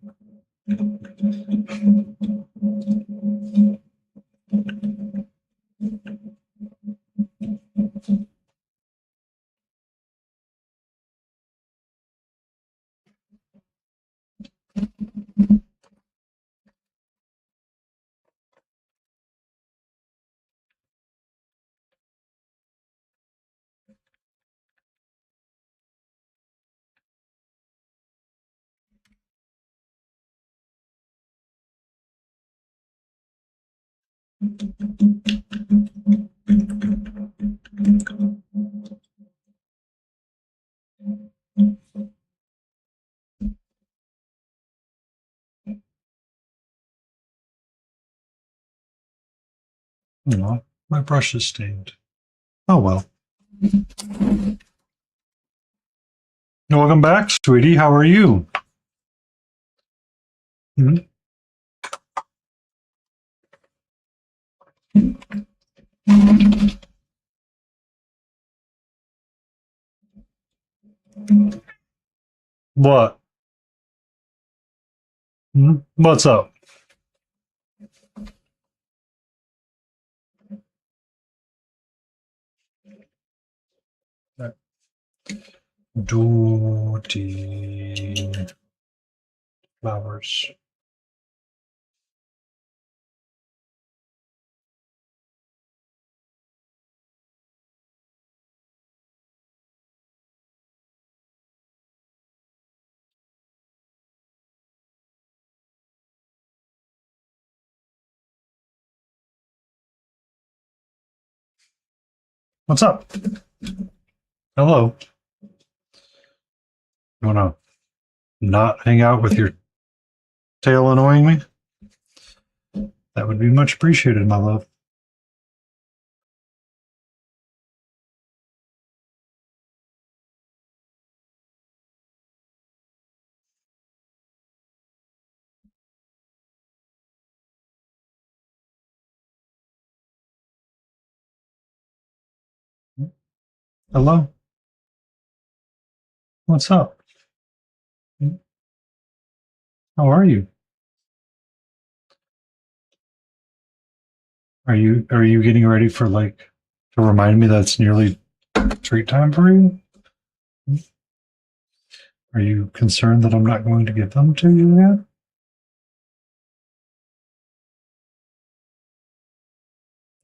Oh, my brush is stained. Oh well. Welcome back, sweetie. How are you? Hmm? What? Hmm? What's up? Duty flowers. What's up? Hello. You wanna not hang out with your tail annoying me? That would be much appreciated, my love. Hello. What's up? How are you? Are you getting ready for like to remind me that it's nearly treat time for you? Are you concerned that I'm not going to give them to you yet?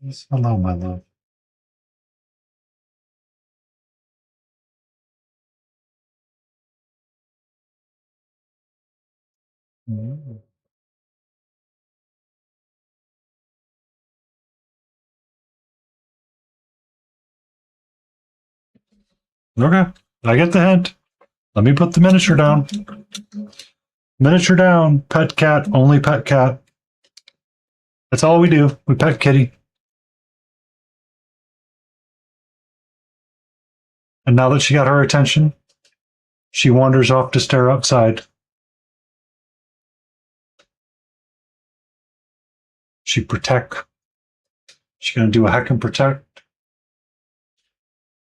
Yes. Hello, my love. Mm. Okay, I get the hint. Let me put the miniature down. Miniature down. Pet cat. Only pet cat. That's all we do. We pet kitty. And now that she got her attention, she wanders off to stare outside. She protect. She's gonna do a heck and protect.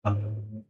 Um,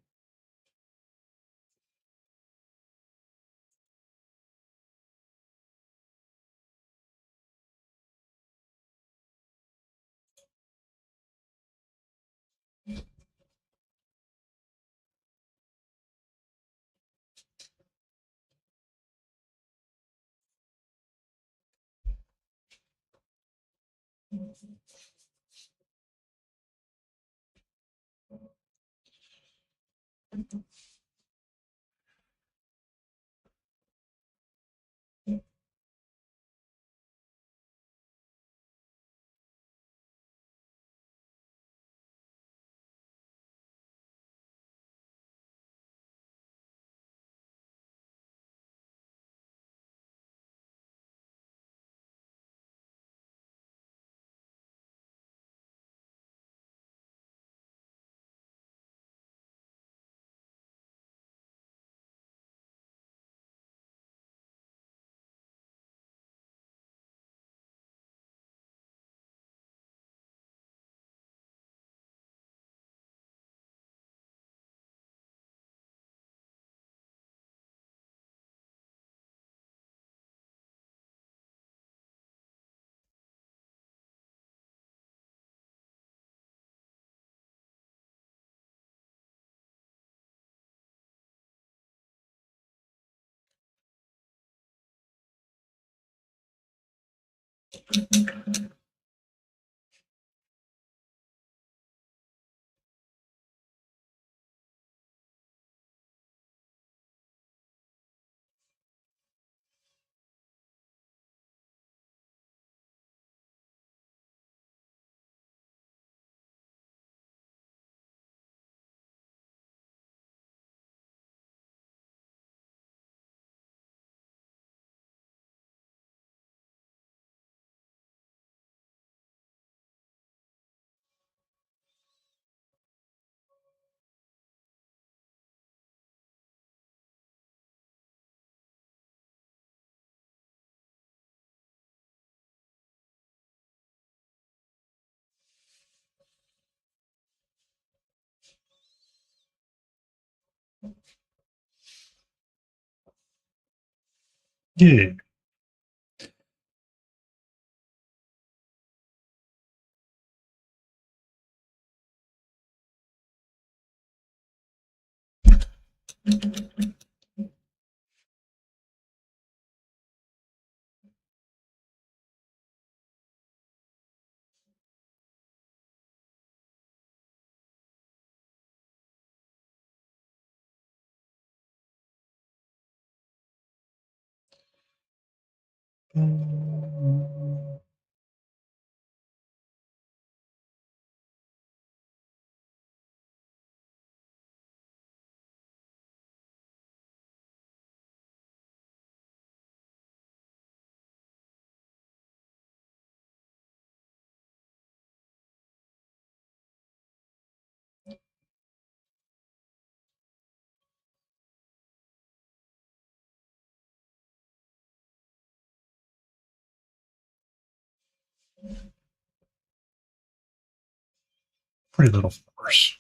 Yeah. Pretty little horse.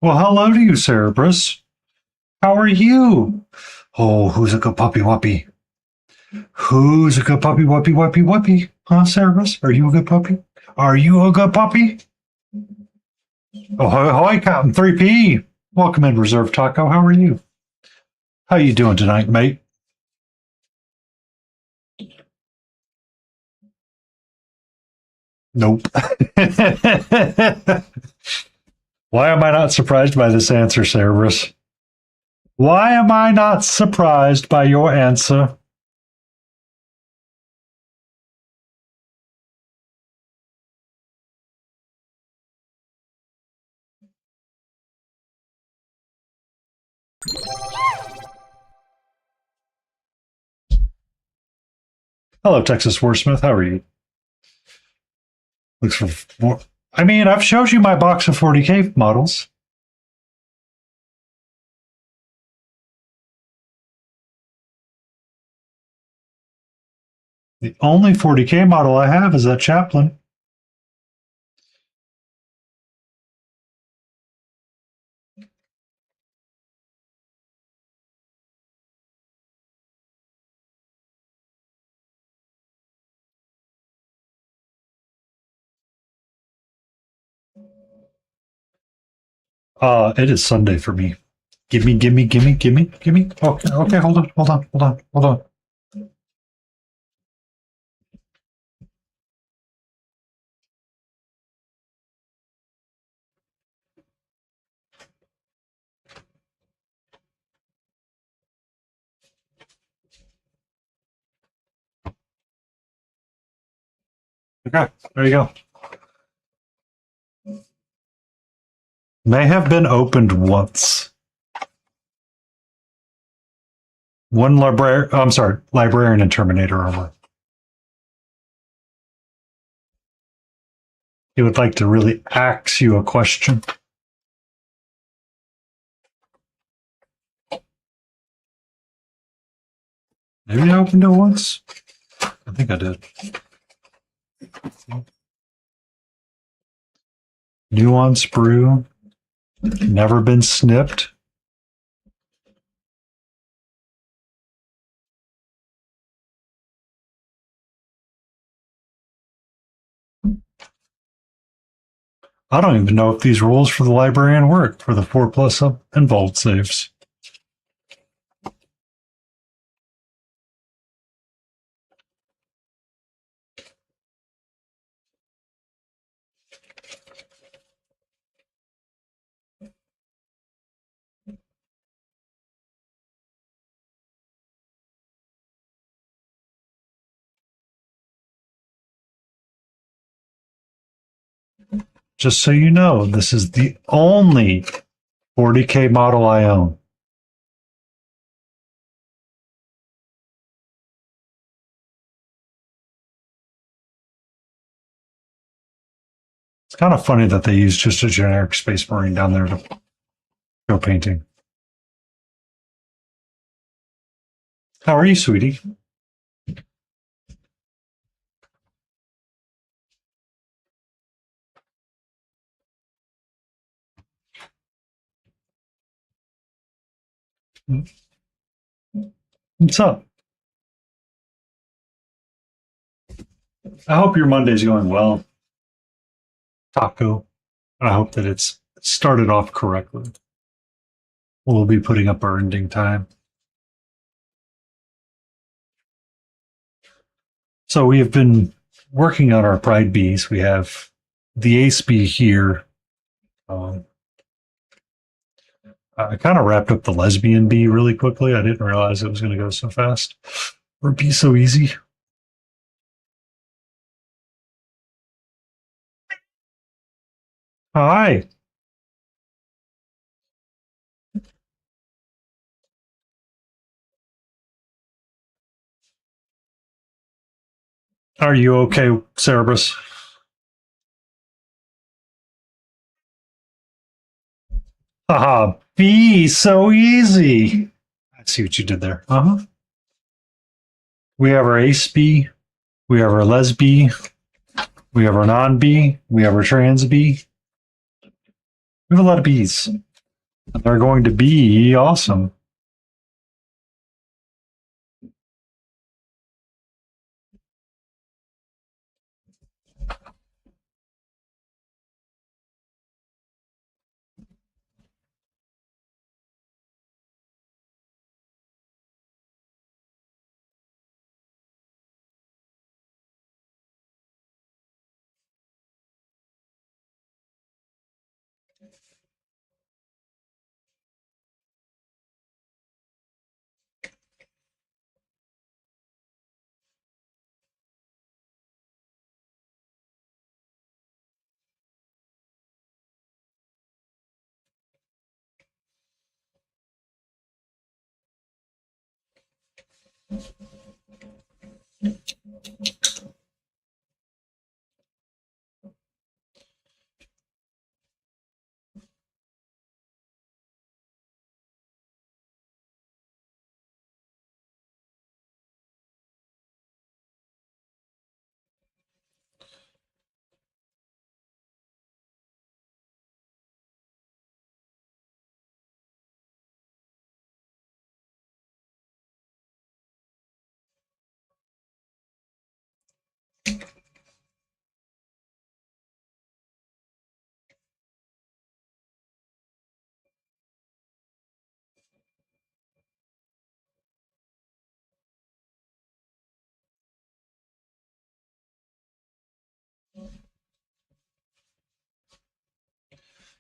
Well, hello to you, Cerberus. How are you? Oh, who's a good puppy wuppy? Who's a good puppy wuppy wuppy wuppy? Huh, Cerberus? Are you a good puppy? Are you a good puppy? Oh, hi, Captain 3P. Welcome in, Reserve Taco. How are you? How you doing tonight, mate? Nope. Why am I not surprised by this answer, Cerberus? Why am I not surprised by your answer? Hello, Texas Warsmith. How are you? Looks for more. I mean, I've showed you my box of 40K models. The only 40K model I have is that Chaplain. It is Sunday for me. Gimme. Okay, hold on. Okay, there you go. May have been opened once. One librarian and Terminator armor. He would like to really ask you a question. Maybe I opened it once. I think I did. Nuance brew. Never been snipped. I don't even know if these rules for the librarian work for the 4+ up and vault saves. Just so you know, this is the only 40K model I own. It's kind of funny that they use just a generic Space Marine down there to go painting. How are you, sweetie? What's up? I hope your Monday's going well, Taco. And I hope that it's started off correctly. We'll be putting up our ending time. So we have been working on our Pride Bees. We have the Ace Bee here. I kind of wrapped up the Lesbian Bee really quickly. I didn't realize it was going to go so fast or be so easy. Hi. Are you okay, Cerberus? Haha, B, so easy. I see what you did there. We have our Ace B, we have our Les B, we have our non B, we have our trans B. We have a lot of Bs. And they're going to be awesome.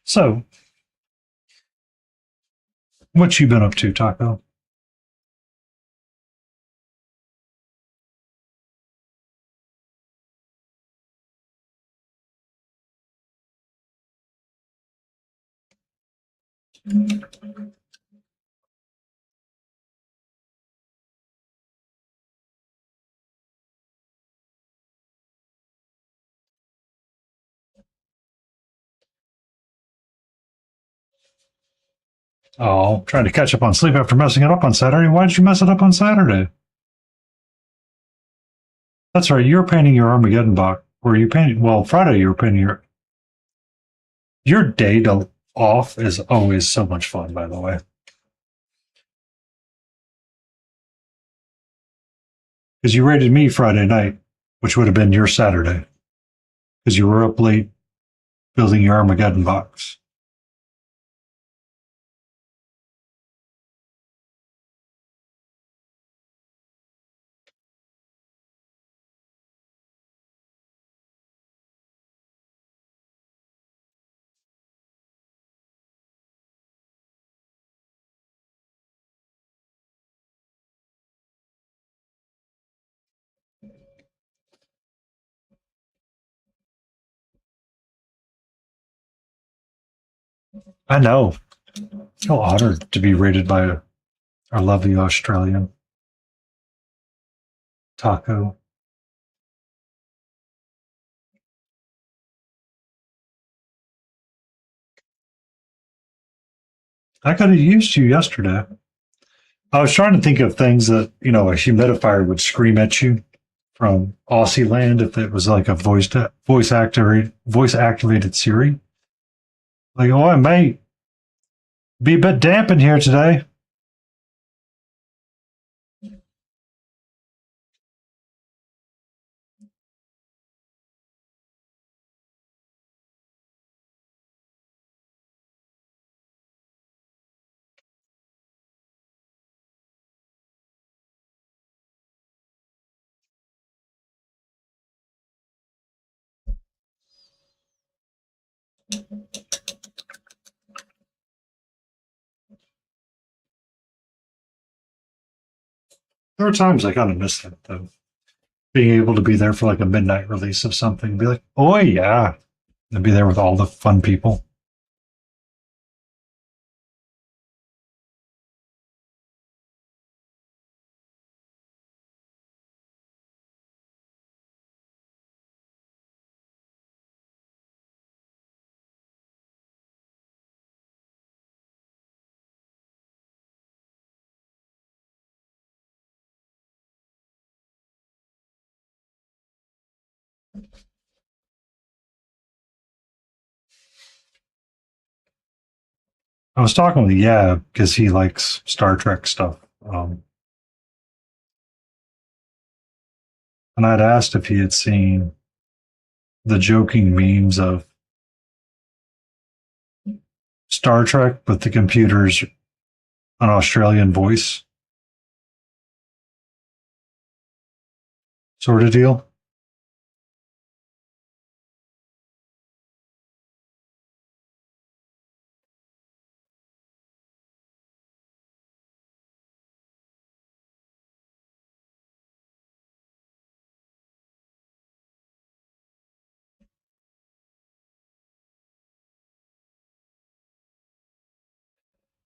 So, what you been up to, Taco? Oh, trying to catch up on sleep after messing it up on Saturday. Why did you mess it up on Saturday? That's right. You were painting your Armageddon box. Were you painting? Well, Friday you were painting your day to off is always so much fun. By the way, because you rated me Friday night, which would have been your Saturday, because you were up late building your Armageddon box. I know. Feel honored to be rated by our lovely Australian Taco. I could have used you yesterday. I was trying to think of things that, a humidifier would scream at you from Aussie land if it was like a voice activated Siri. Like, oh, mate, be a bit damp in here today. There are times I kind of miss that though. Being able to be there for like a midnight release of something, and be like, oh yeah, and be there with all the fun people. I was talking with Yab because he likes Star Trek stuff. And I'd asked if he had seen the joking memes of Star Trek, but the computer's an Australian voice sort of deal.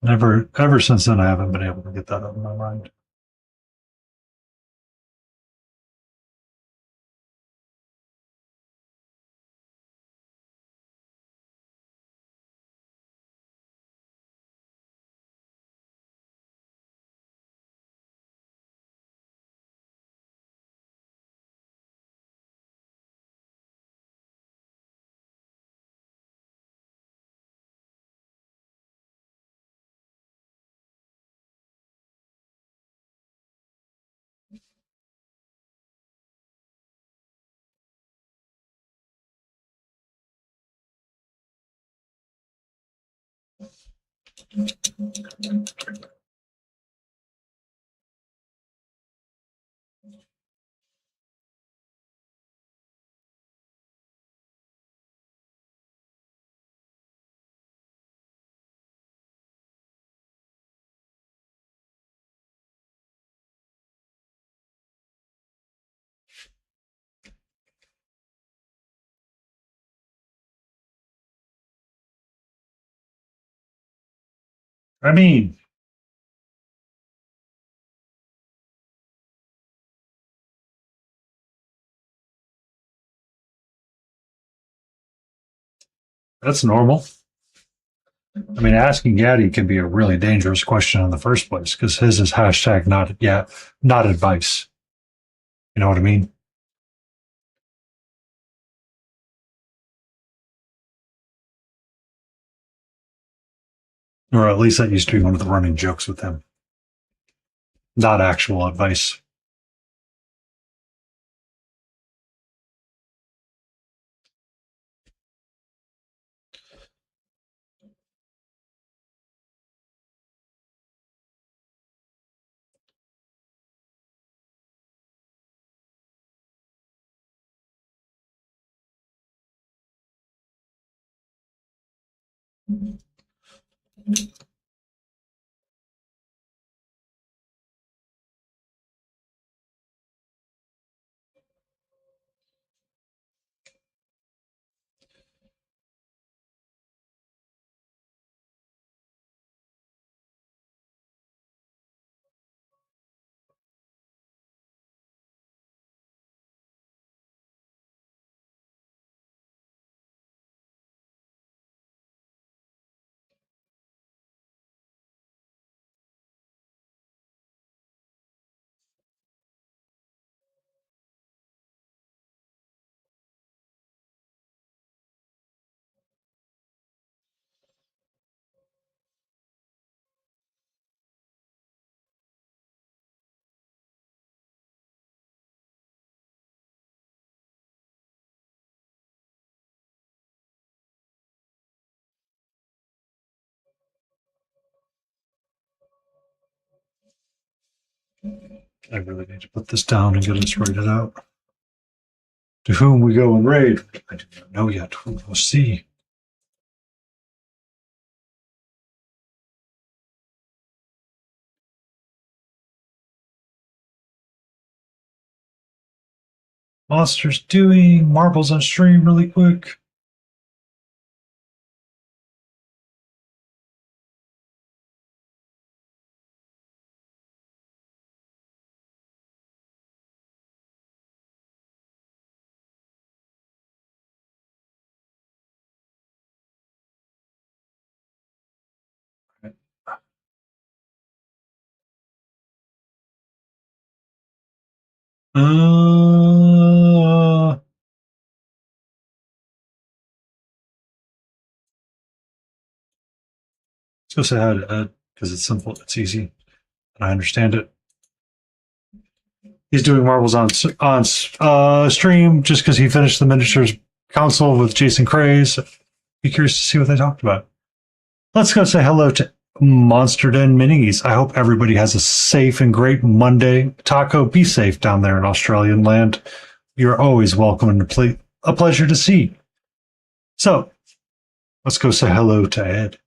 Ever since then, I haven't been able to get that out of my mind. I mean, that's normal. I mean, asking Gaddy can be a really dangerous question in the first place because his is hashtag not advice. You know what I mean? Or at least that used to be one of the running jokes with him. Not actual advice. I really need to put this down and get this rated out. To whom we go and raid, I do not know yet. We will see. Monsters doing marbles on stream really quick. Let's go say hi to Ed because it's simple, it's easy, and I understand it. He's doing marbles on stream just because he finished the miniatures console with Jason Craze. Be curious to see what they talked about. Let's go say hello to Monster Den Minis. I hope everybody has a safe and great Monday. Taco, be safe down there in Australian land. You're always welcome and a pleasure to see. So, let's go say hello to Ed.